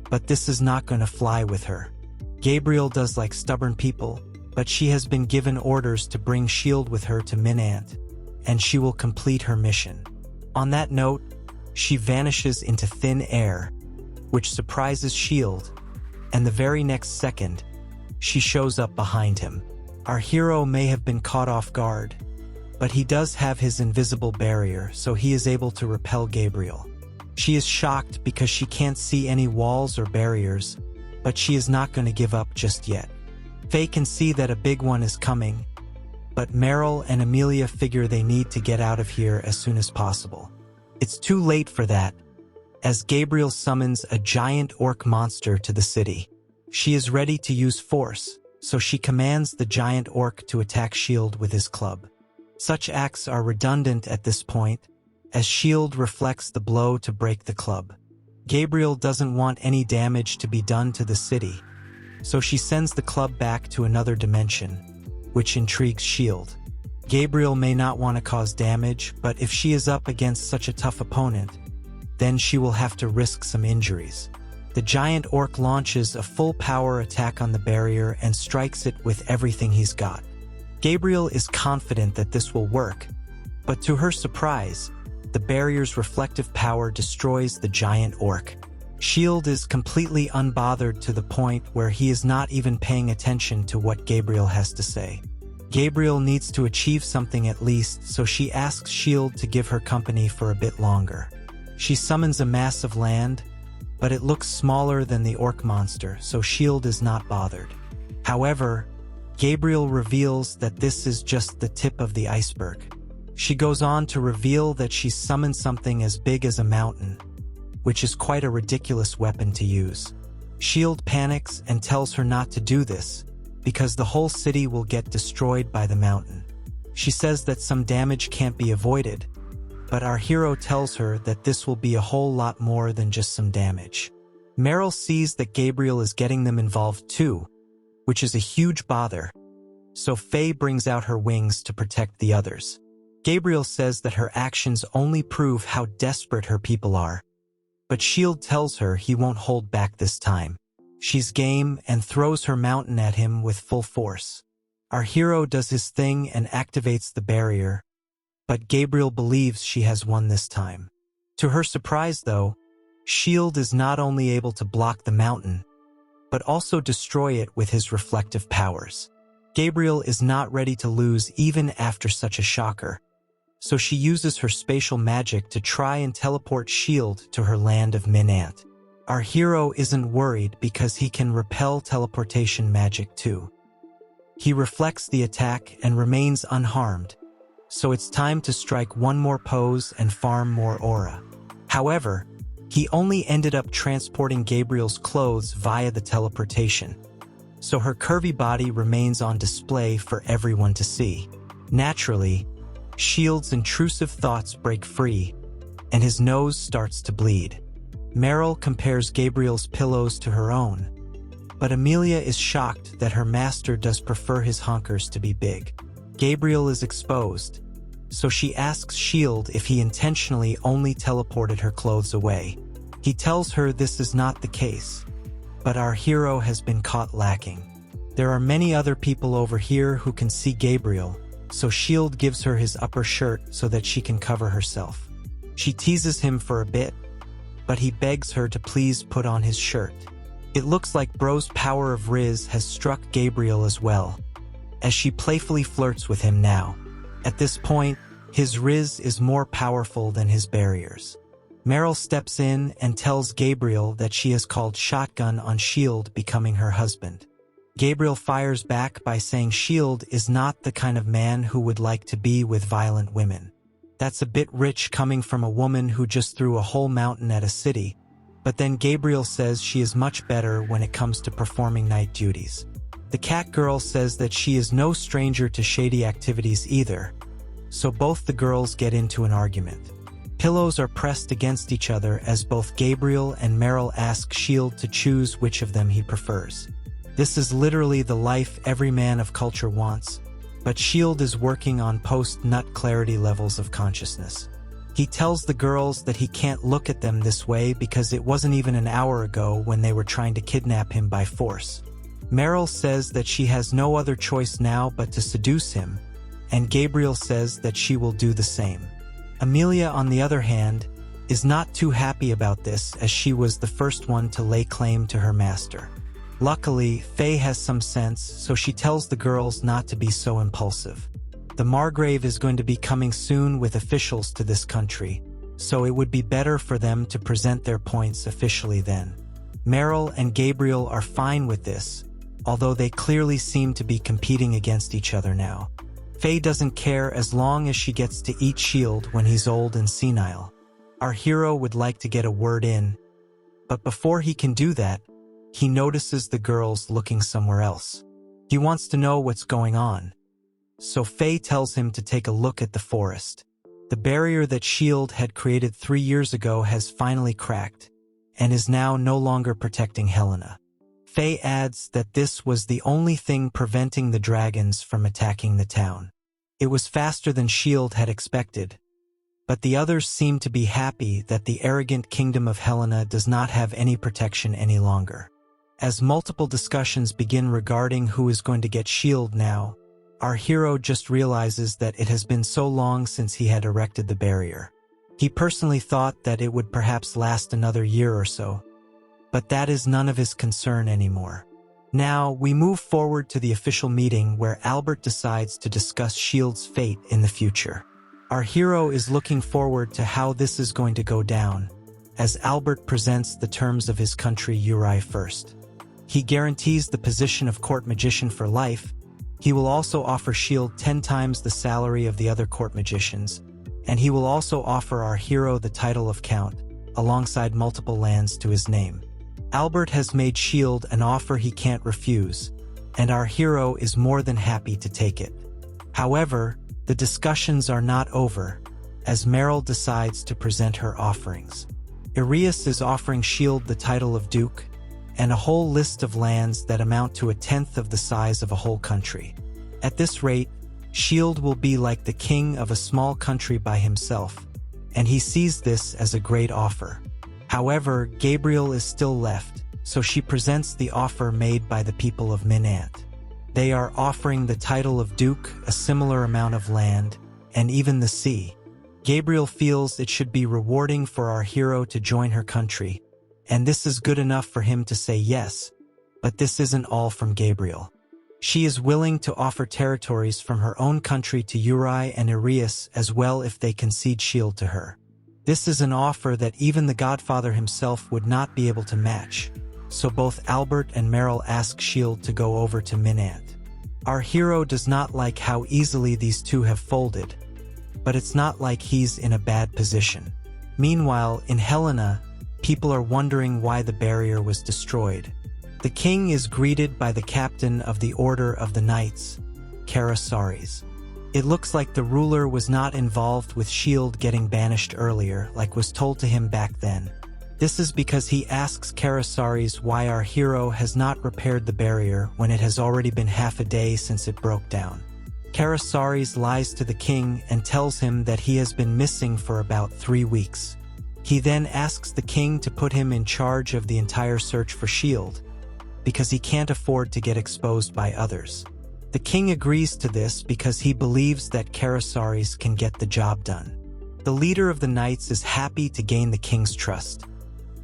but this is not going to fly with her. Gabriel does like stubborn people, but she has been given orders to bring Shield with her to Minant, and she will complete her mission. On that note, she vanishes into thin air, which surprises Shield, and the very next second, she shows up behind him. Our hero may have been caught off guard, but he does have his invisible barrier, so he is able to repel Gabriel. She is shocked because she can't see any walls or barriers, but she is not going to give up just yet. Faye can see that a big one is coming, but Meryl and Amelia figure they need to get out of here as soon as possible. It's too late for that, as Gabriel summons a giant orc monster to the city. She is ready to use force, so she commands the giant orc to attack Shield with his club. Such acts are redundant at this point, as Shield reflects the blow to break the club. Gabriel doesn't want any damage to be done to the city, so she sends the club back to another dimension, which intrigues Shield. Gabriel may not want to cause damage, but if she is up against such a tough opponent, then she will have to risk some injuries. The giant orc launches a full-power attack on the barrier and strikes it with everything he's got. Gabriel is confident that this will work, but to her surprise, the barrier's reflective power destroys the giant orc. Shield is completely unbothered to the point where he is not even paying attention to what Gabriel has to say. Gabriel needs to achieve something at least, so she asks Shield to give her company for a bit longer. She summons a mass of land, but it looks smaller than the orc monster, so Shield is not bothered. However, Gabriel reveals that this is just the tip of the iceberg. She goes on to reveal that she summoned something as big as a mountain, which is quite a ridiculous weapon to use. Shield panics and tells her not to do this, because the whole city will get destroyed by the mountain. She says that some damage can't be avoided, but our hero tells her that this will be a whole lot more than just some damage. Meryl sees that Gabriel is getting them involved too, which is a huge bother, so Faye brings out her wings to protect the others. Gabriel says that her actions only prove how desperate her people are, but Shield tells her he won't hold back this time. She's game and throws her mountain at him with full force. Our hero does his thing and activates the barrier, but Gabriel believes she has won this time. To her surprise, though, Shield is not only able to block the mountain, but also destroy it with his reflective powers. Gabriel is not ready to lose even after such a shocker, so she uses her spatial magic to try and teleport Shield to her land of Minant. Our hero isn't worried because he can repel teleportation magic too. He reflects the attack and remains unharmed, so it's time to strike one more pose and farm more aura. However, he only ended up transporting Gabriel's clothes via the teleportation, so her curvy body remains on display for everyone to see. Naturally, Shield's intrusive thoughts break free, and his nose starts to bleed. Meryl compares Gabriel's pillows to her own, but Amelia is shocked that her master does prefer his honkers to be big. Gabriel is exposed, so she asks Shield if he intentionally only teleported her clothes away. He tells her this is not the case, but our hero has been caught lacking. There are many other people over here who can see Gabriel, so S.H.I.E.L.D. gives her his upper shirt so that she can cover herself. She teases him for a bit, but he begs her to please put on his shirt. It looks like Bro's power of Rizz has struck Gabriel as well, as she playfully flirts with him now. At this point, his Rizz is more powerful than his barriers. Meryl steps in and tells Gabriel that she has called shotgun on S.H.I.E.L.D. becoming her husband. Gabriel fires back by saying S.H.I.E.L.D. is not the kind of man who would like to be with violent women. That's a bit rich coming from a woman who just threw a whole mountain at a city, but then Gabriel says she is much better when it comes to performing night duties. The cat girl says that she is no stranger to shady activities either, so both the girls get into an argument. Pillows are pressed against each other as both Gabriel and Meryl ask S.H.I.E.L.D. to choose which of them he prefers. This is literally the life every man of culture wants, but S.H.I.E.L.D. is working on post-nut clarity levels of consciousness. He tells the girls that he can't look at them this way because it wasn't even an hour ago when they were trying to kidnap him by force. Meryl says that she has no other choice now but to seduce him, and Gabriel says that she will do the same. Amelia, on the other hand, is not too happy about this as she was the first one to lay claim to her master. Luckily, Faye has some sense, so she tells the girls not to be so impulsive. The Margrave is going to be coming soon with officials to this country, so it would be better for them to present their points officially then. Meryl and Gabriel are fine with this, although they clearly seem to be competing against each other now. Faye doesn't care as long as she gets to eat S.H.I.E.L.D. when he's old and senile. Our hero would like to get a word in, but before he can do that, he notices the girls looking somewhere else. He wants to know what's going on, so Faye tells him to take a look at the forest. The barrier that S.H.I.E.L.D. had created 3 years ago has finally cracked, and is now no longer protecting Helena. Faye adds that this was the only thing preventing the dragons from attacking the town. It was faster than S.H.I.E.L.D. had expected, but the others seem to be happy that the arrogant kingdom of Helena does not have any protection any longer. As multiple discussions begin regarding who is going to get S.H.I.E.L.D. now, our hero just realizes that it has been so long since he had erected the barrier. He personally thought that it would perhaps last another year or so, but that is none of his concern anymore. Now, we move forward to the official meeting where Albert decides to discuss S.H.I.E.L.D.'s fate in the future. Our hero is looking forward to how this is going to go down, as Albert presents the terms of his country Uri first. He guarantees the position of court magician for life. He will also offer S.H.I.E.L.D. 10 times the salary of the other court magicians, and he will also offer our hero the title of Count, alongside multiple lands to his name. Albert has made S.H.I.E.L.D. an offer he can't refuse, and our hero is more than happy to take it. However, the discussions are not over, as Meryl decides to present her offerings. Arias is offering S.H.I.E.L.D. the title of Duke, and a whole list of lands that amount to 1/10 of the size of a whole country. At this rate, S.H.I.E.L.D. will be like the king of a small country by himself, and he sees this as a great offer. However, Gabriel is still left, so she presents the offer made by the people of Minant. They are offering the title of Duke, a similar amount of land, and even the sea. Gabriel feels it should be rewarding for our hero to join her country, and this is good enough for him to say yes, but this isn't all from Gabriel. She is willing to offer territories from her own country to Uri and Arias as well if they concede S.H.I.E.L.D. to her. This is an offer that even the Godfather himself would not be able to match, so both Albert and Meryl ask S.H.I.E.L.D. to go over to Minant. Our hero does not like how easily these two have folded, but it's not like he's in a bad position. Meanwhile, in Helena, people are wondering why the barrier was destroyed. The king is greeted by the captain of the Order of the Knights, Karasaris. It looks like the ruler was not involved with S.H.I.E.L.D. getting banished earlier, like was told to him back then. This is because he asks Karasaris why our hero has not repaired the barrier when it has already been half a day since it broke down. Karasaris lies to the king and tells him that he has been missing for about 3 weeks. He then asks the king to put him in charge of the entire search for S.H.I.E.L.D., because he can't afford to get exposed by others. The king agrees to this because he believes that Karasaris can get the job done. The leader of the knights is happy to gain the king's trust,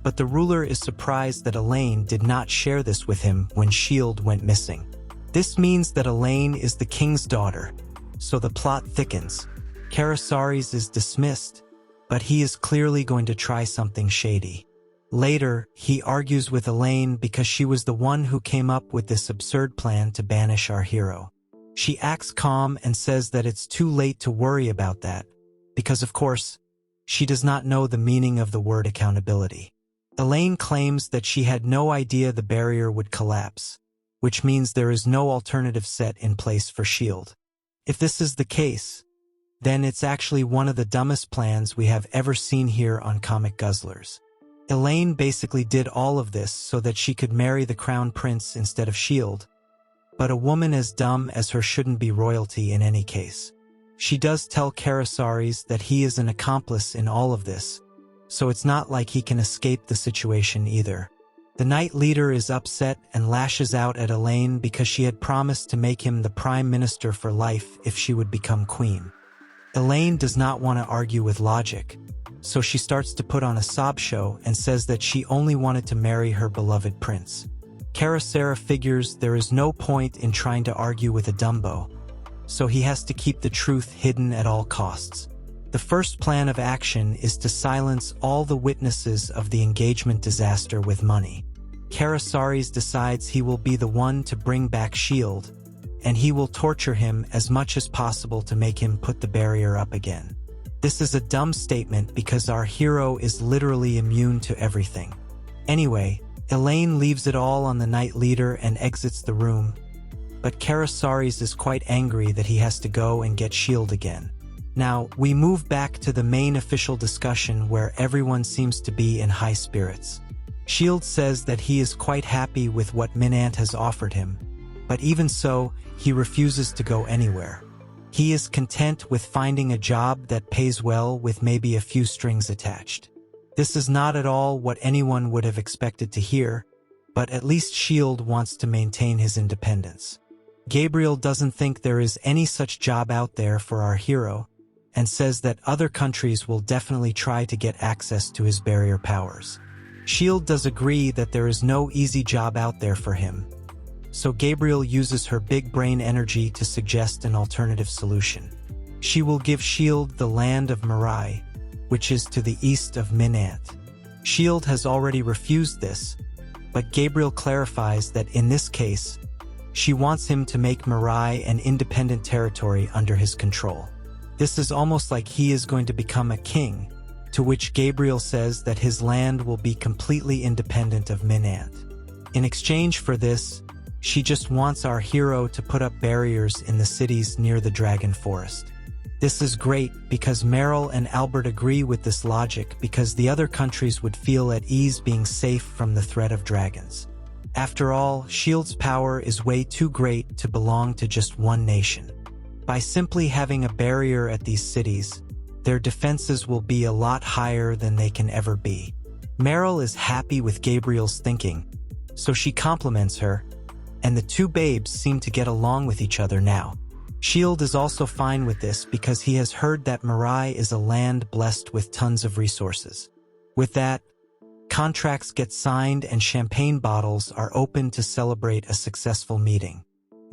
but the ruler is surprised that Elaine did not share this with him when S.H.I.E.L.D. went missing. This means that Elaine is the king's daughter, so the plot thickens. Karasaris is dismissed, but he is clearly going to try something shady. Later, he argues with Elaine because she was the one who came up with this absurd plan to banish our hero. She acts calm and says that it's too late to worry about that, because of course, she does not know the meaning of the word accountability. Elaine claims that she had no idea the barrier would collapse, which means there is no alternative set in place for S.H.I.E.L.D. If this is the case, then it's actually one of the dumbest plans we have ever seen here on Comic Guzzlers. Elaine basically did all of this so that she could marry the crown prince instead of S.H.I.E.L.D., but a woman as dumb as her shouldn't be royalty in any case. She does tell Karasaris that he is an accomplice in all of this, so it's not like he can escape the situation either. The knight leader is upset and lashes out at Elaine because she had promised to make him the prime minister for life if she would become queen. Elaine does not want to argue with logic, so she starts to put on a sob show and says that she only wanted to marry her beloved prince. Karasara figures there is no point in trying to argue with a Dumbo, so he has to keep the truth hidden at all costs. The first plan of action is to silence all the witnesses of the engagement disaster with money. Karasaris decides he will be the one to bring back S.H.I.E.L.D., and he will torture him as much as possible to make him put the barrier up again. This is a dumb statement because our hero is literally immune to everything. Anyway, Elaine leaves it all on the knight leader and exits the room, but Karasaris is quite angry that he has to go and get S.H.I.E.L.D. again. Now, we move back to the main official discussion where everyone seems to be in high spirits. S.H.I.E.L.D. says that he is quite happy with what Minant has offered him, but even so, he refuses to go anywhere. He is content with finding a job that pays well with maybe a few strings attached. This is not at all what anyone would have expected to hear, but at least S.H.I.E.L.D. wants to maintain his independence. Gabriel doesn't think there is any such job out there for our hero, and says that other countries will definitely try to get access to his barrier powers. S.H.I.E.L.D. does agree that there is no easy job out there for him, so Gabriel uses her big brain energy to suggest an alternative solution. She will give S.H.I.E.L.D. the land of Mirai, which is to the east of Minant. S.H.I.E.L.D. has already refused this, but Gabriel clarifies that in this case, she wants him to make Mirai an independent territory under his control. This is almost like he is going to become a king, to which Gabriel says that his land will be completely independent of Minant. In exchange for this, she just wants our hero to put up barriers in the cities near the Dragon Forest. This is great because Meryl and Albert agree with this logic because the other countries would feel at ease being safe from the threat of dragons. After all, S.H.I.E.L.D.'s power is way too great to belong to just one nation. By simply having a barrier at these cities, their defenses will be a lot higher than they can ever be. Meryl is happy with Gabriel's thinking, so she compliments her, and the two babes seem to get along with each other now. S.H.I.E.L.D. is also fine with this because he has heard that Mirai is a land blessed with tons of resources. With that, contracts get signed and champagne bottles are opened to celebrate a successful meeting.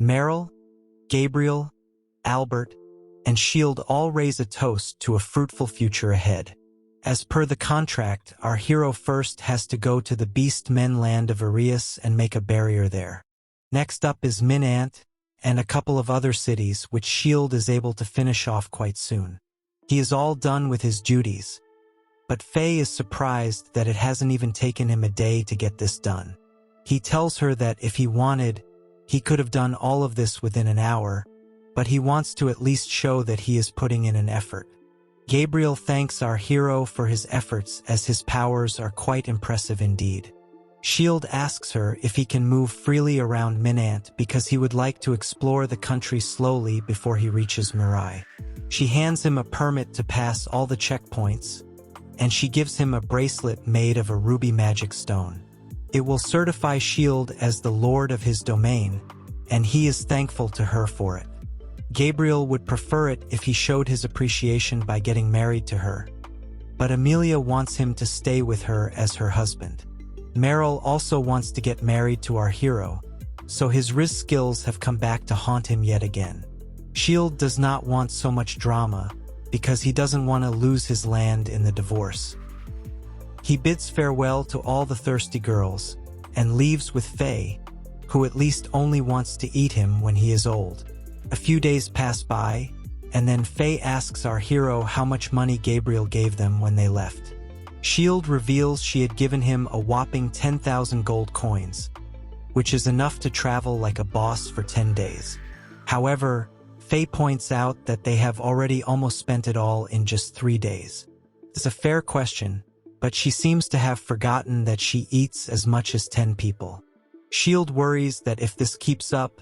Meryl, Gabriel, Albert, and S.H.I.E.L.D. all raise a toast to a fruitful future ahead. As per the contract, our hero first has to go to the Beast Men land of Arius and make a barrier there. Next up is Minant, and a couple of other cities which S.H.I.E.L.D. is able to finish off quite soon. He is all done with his duties, but Faye is surprised that it hasn't even taken him a day to get this done. He tells her that if he wanted, he could have done all of this within an hour, but he wants to at least show that he is putting in an effort. Gabriel thanks our hero for his efforts as his powers are quite impressive indeed. S.H.I.E.L.D. asks her if he can move freely around Minant because he would like to explore the country slowly before he reaches Mirai. She hands him a permit to pass all the checkpoints, and she gives him a bracelet made of a ruby magic stone. It will certify Shield as the lord of his domain, and he is thankful to her for it. Gabriel would prefer it if he showed his appreciation by getting married to her, but Amelia wants him to stay with her as her husband. Meryl also wants to get married to our hero, so his Rizz skills have come back to haunt him yet again. Shield does not want so much drama because he doesn't want to lose his land in the divorce. He bids farewell to all the thirsty girls and leaves with Faye, who at least only wants to eat him when he is old. A few days pass by, and then Faye asks our hero how much money Gabriel gave them when they left. Shield reveals she had given him a whopping 10,000 gold coins, which is enough to travel like a boss for 10 days. However, Faye points out that they have already almost spent it all in just 3 days. It's a fair question, but she seems to have forgotten that she eats as much as 10 people. Shield worries that if this keeps up,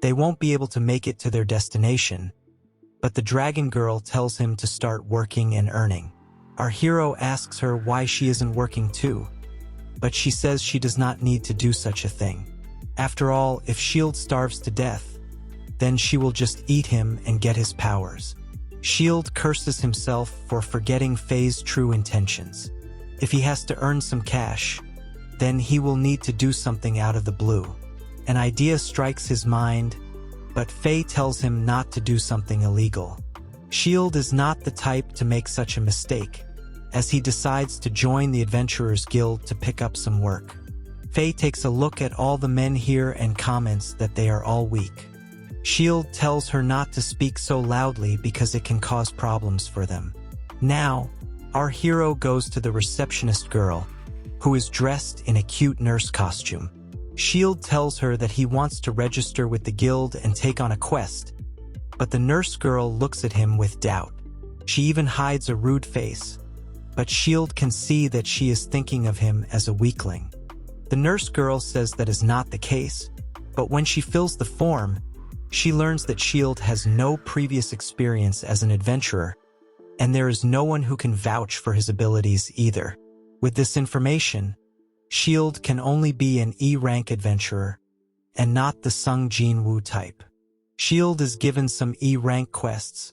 they won't be able to make it to their destination, but the dragon girl tells him to start working and earning. Our hero asks her why she isn't working too, but she says she does not need to do such a thing. After all, if Shield starves to death, then she will just eat him and get his powers. Shield curses himself for forgetting Faye's true intentions. If he has to earn some cash, then he will need to do something out of the blue. An idea strikes his mind, but Faye tells him not to do something illegal. Shield is not the type to make such a mistake, as he decides to join the Adventurers Guild to pick up some work. Faye takes a look at all the men here and comments that they are all weak. Shield tells her not to speak so loudly because it can cause problems for them. Now, our hero goes to the receptionist girl, who is dressed in a cute nurse costume. Shield tells her that he wants to register with the guild and take on a quest, but the nurse girl looks at him with doubt. She even hides a rude face, but Shield can see that she is thinking of him as a weakling. The nurse girl says that is not the case, but when she fills the form, she learns that Shield has no previous experience as an adventurer, and there is no one who can vouch for his abilities either. With this information, Shield can only be an E-rank adventurer, and not the Sung Jin Woo type. Shield is given some E-rank quests,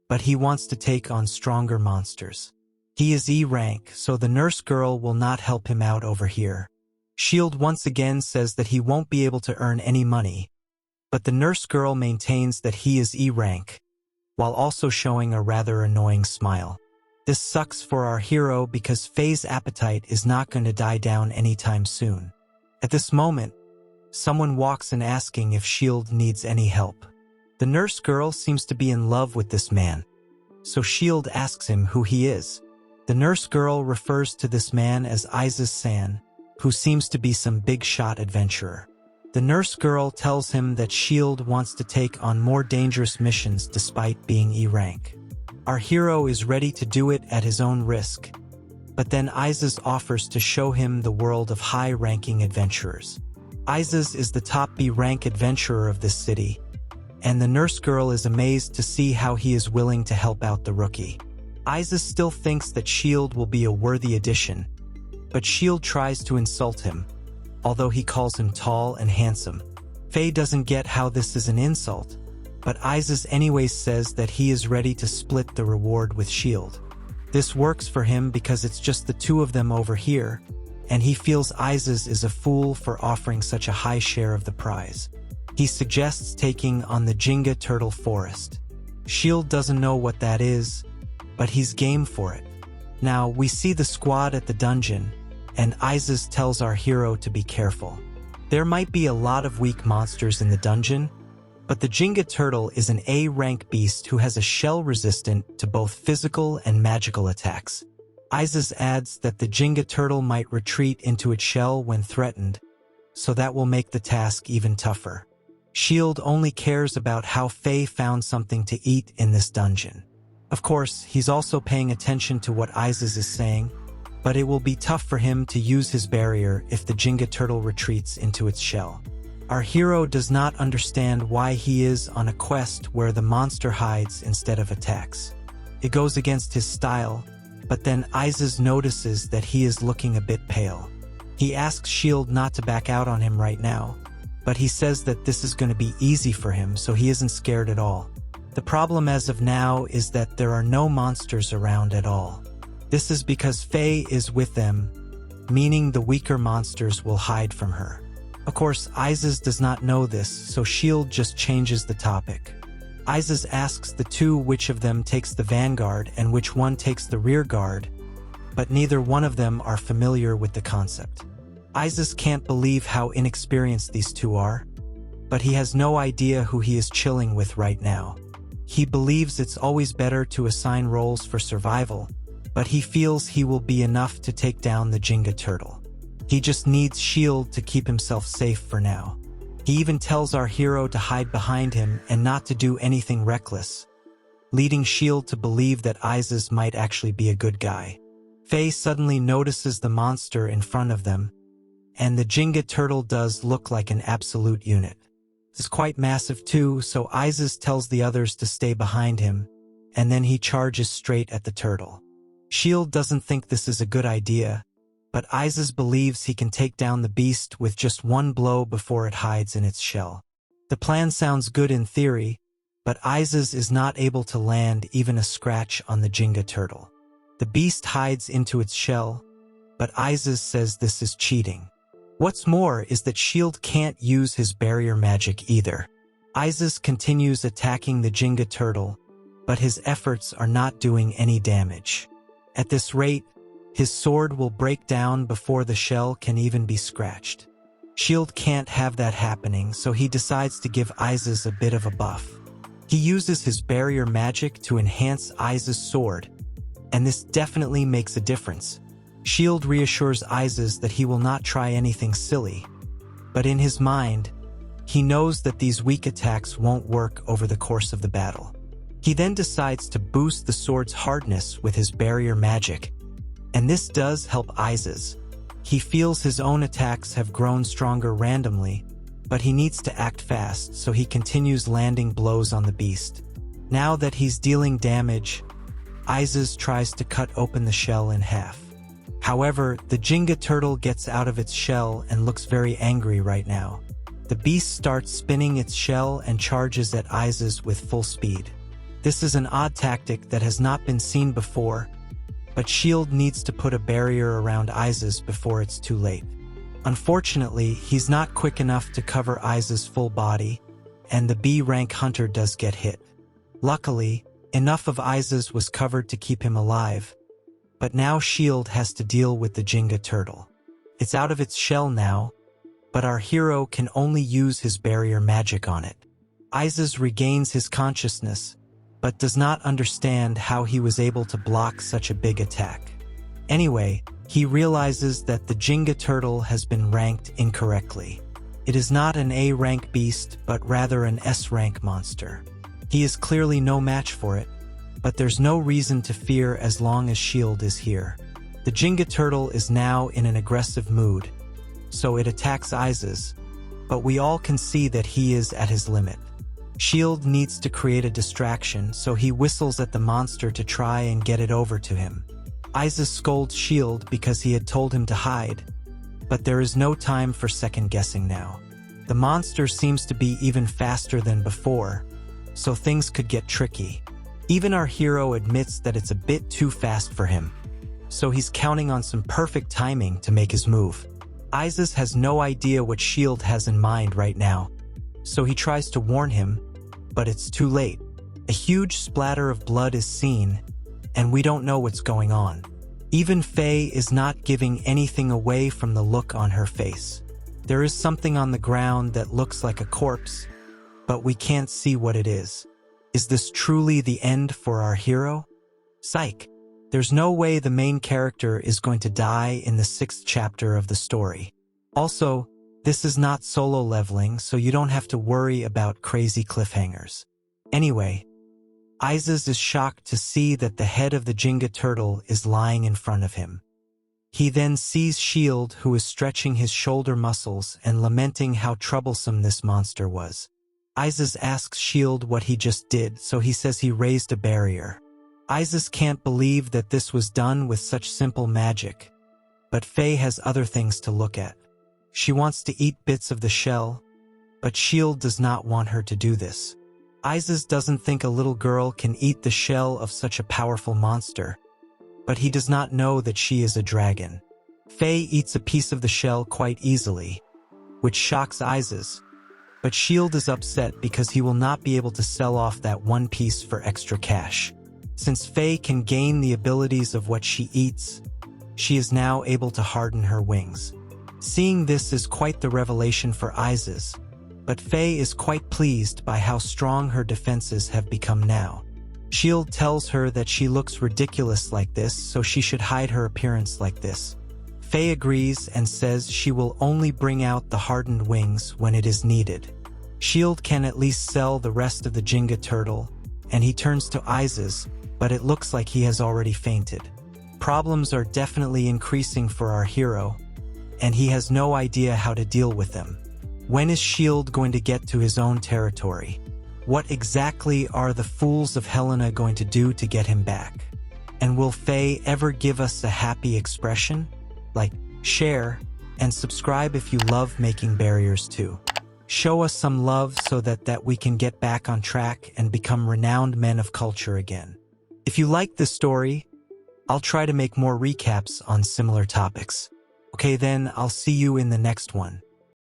but he wants to take on stronger monsters. He is E-rank, so the nurse girl will not help him out over here. Shield once again says that he won't be able to earn any money, but the nurse girl maintains that he is E-rank, while also showing a rather annoying smile. This sucks for our hero because Faye's appetite is not going to die down anytime soon. At this moment, someone walks in asking if Shield needs any help. The nurse girl seems to be in love with this man, so Shield asks him who he is. The nurse girl refers to this man as Isekai'd, who seems to be some big-shot adventurer. The nurse girl tells him that Shield wants to take on more dangerous missions despite being E-rank. Our hero is ready to do it at his own risk, but then Isekai'd offers to show him the world of high-ranking adventurers. Isekai'd is the top B-rank adventurer of this city, and the nurse girl is amazed to see how he is willing to help out the rookie. Isekai'd still thinks that Shield will be a worthy addition, but Shield tries to insult him, although he calls him tall and handsome. Faye doesn't get how this is an insult, but Isekai'd anyways says that he is ready to split the reward with Shield. This works for him because it's just the two of them over here, and he feels Isekai'd is a fool for offering such a high share of the prize. He suggests taking on the Jinga Turtle Forest. Shield doesn't know what that is, but he's game for it. Now, we see the squad at the dungeon, and Isekai'd tells our hero to be careful. There might be a lot of weak monsters in the dungeon, but the Jinga Turtle is an A-rank beast who has a shell resistant to both physical and magical attacks. Isekai'd adds that the Jinga Turtle might retreat into its shell when threatened, so that will make the task even tougher. Shield only cares about how Faye found something to eat in this dungeon. Of course, he's also paying attention to what Isekai'd is saying, but it will be tough for him to use his barrier if the Jinga Turtle retreats into its shell. Our hero does not understand why he is on a quest where the monster hides instead of attacks. It goes against his style, But then Isekai'd notices that he is looking a bit pale. He asks S.H.I.E.L.D. not to back out on him right now, but he says that this is going to be easy for him, so he isn't scared at all. The problem as of now is that there are no monsters around at all. This is because Faye is with them, meaning the weaker monsters will hide from her. Of course, Isekai'd does not know this, so S.H.I.E.L.D. just changes the topic. Isekai'd asks the two which of them takes the vanguard and which one takes the rear guard, but neither one of them are familiar with the concept. Isekai'd can't believe how inexperienced these two are, but he has no idea who he is chilling with right now. He believes it's always better to assign roles for survival, but he feels he will be enough to take down the Jenga turtle. He just needs S.H.I.E.L.D. to keep himself safe for now. He even tells our hero to hide behind him and not to do anything reckless, leading S.H.I.E.L.D. to believe that Isekai'd might actually be a good guy. Faye suddenly notices the monster in front of them, and the Jenga turtle does look like an absolute unit. It's quite massive too, so Isekai'd tells the others to stay behind him, and then he charges straight at the turtle. S.H.I.E.L.D. doesn't think this is a good idea, but Isekai'd believes he can take down the beast with just one blow before it hides in its shell. The plan sounds good in theory, but Isekai'd is not able to land even a scratch on the Jenga turtle. The beast hides into its shell, but Isekai'd says this is cheating. What's more is that S.H.I.E.L.D. can't use his barrier magic either. Isekai'd continues attacking the Jenga turtle, but his efforts are not doing any damage. At this rate, his sword will break down before the shell can even be scratched. S.H.I.E.L.D. can't have that happening, so he decides to give Isekai'd a bit of a buff. He uses his barrier magic to enhance Isekai'd's sword, and this definitely makes a difference. S.H.I.E.L.D. reassures Isekai'd that he will not try anything silly, but in his mind, he knows that these weak attacks won't work over the course of the battle. He then decides to boost the sword's hardness with his barrier magic, and this does help Isekai'd. He feels his own attacks have grown stronger randomly, but he needs to act fast, so he continues landing blows on the beast. Now that he's dealing damage, Isekai'd tries to cut open the shell in half. However, the Jenga turtle gets out of its shell and looks very angry right now. The beast starts spinning its shell and charges at Isekai'd with full speed. This is an odd tactic that has not been seen before, but S.H.I.E.L.D. needs to put a barrier around Isekai'd before it's too late. Unfortunately, he's not quick enough to cover Isekai'd's full body, and the B-rank hunter does get hit. Luckily, enough of Isekai'd was covered to keep him alive, but now S.H.I.E.L.D. has to deal with the Jenga turtle. It's out of its shell now, but our hero can only use his barrier magic on it. Isekai'd regains his consciousness, but does not understand how he was able to block such a big attack. Anyway, he realizes that the Jenga turtle has been ranked incorrectly. It is not an A-rank beast, but rather an S-rank monster. He is clearly no match for it, but there's no reason to fear as long as S.H.I.E.L.D. is here. The Jenga turtle is now in an aggressive mood, so it attacks Isekai'd, but we all can see that he is at his limit. S.H.I.E.L.D. needs to create a distraction, so he whistles at the monster to try and get it over to him. Isekai'd scolds S.H.I.E.L.D. because he had told him to hide, but there is no time for second-guessing now. The monster seems to be even faster than before, so things could get tricky. Even our hero admits that it's a bit too fast for him, so he's counting on some perfect timing to make his move. Isekai'd has no idea what S.H.I.E.L.D. has in mind right now, so he tries to warn him, but it's too late. A huge splatter of blood is seen, and we don't know what's going on. Even Faye is not giving anything away from the look on her face. There is something on the ground that looks like a corpse, but we can't see what it is. Is this truly the end for our hero? Psych! There's no way the main character is going to die in the 6th chapter of the story. Also, this is not solo leveling, so you don't have to worry about crazy cliffhangers. Anyway, Isekai'd is shocked to see that the head of the Jenga turtle is lying in front of him. He then sees S.H.I.E.L.D., who is stretching his shoulder muscles and lamenting how troublesome this monster was. Isekai'd asks S.H.I.E.L.D. what he just did, so he says he raised a barrier. Isis can't believe that this was done with such simple magic, but Faye has other things to look at. She wants to eat bits of the shell, but S.H.I.E.L.D. does not want her to do this. Isis doesn't think a little girl can eat the shell of such a powerful monster, but he does not know that she is a dragon. Faye eats a piece of the shell quite easily, which shocks Isis, but S.H.I.E.L.D. is upset because he will not be able to sell off that one piece for extra cash. Since Faye can gain the abilities of what she eats, she is now able to harden her wings. Seeing this is quite the revelation for Isis, but Faye is quite pleased by how strong her defenses have become now. S.H.I.E.L.D. tells her that she looks ridiculous like this, so she should hide her appearance like this. Faye agrees and says she will only bring out the hardened wings when it is needed. S.H.I.E.L.D. can at least sell the rest of the Jenga turtle, and he turns to Isis, but it looks like he has already fainted. Problems are definitely increasing for our hero, and he has no idea how to deal with them. When is S.H.I.E.L.D. going to get to his own territory? What exactly are the fools of Helena going to do to get him back? And will Faye ever give us a happy expression? Like, share, and subscribe if you love making barriers too. Show us some love so that we can get back on track and become renowned men of culture again. If you like this story, I'll try to make more recaps on similar topics. Okay then, I'll see you in the next one.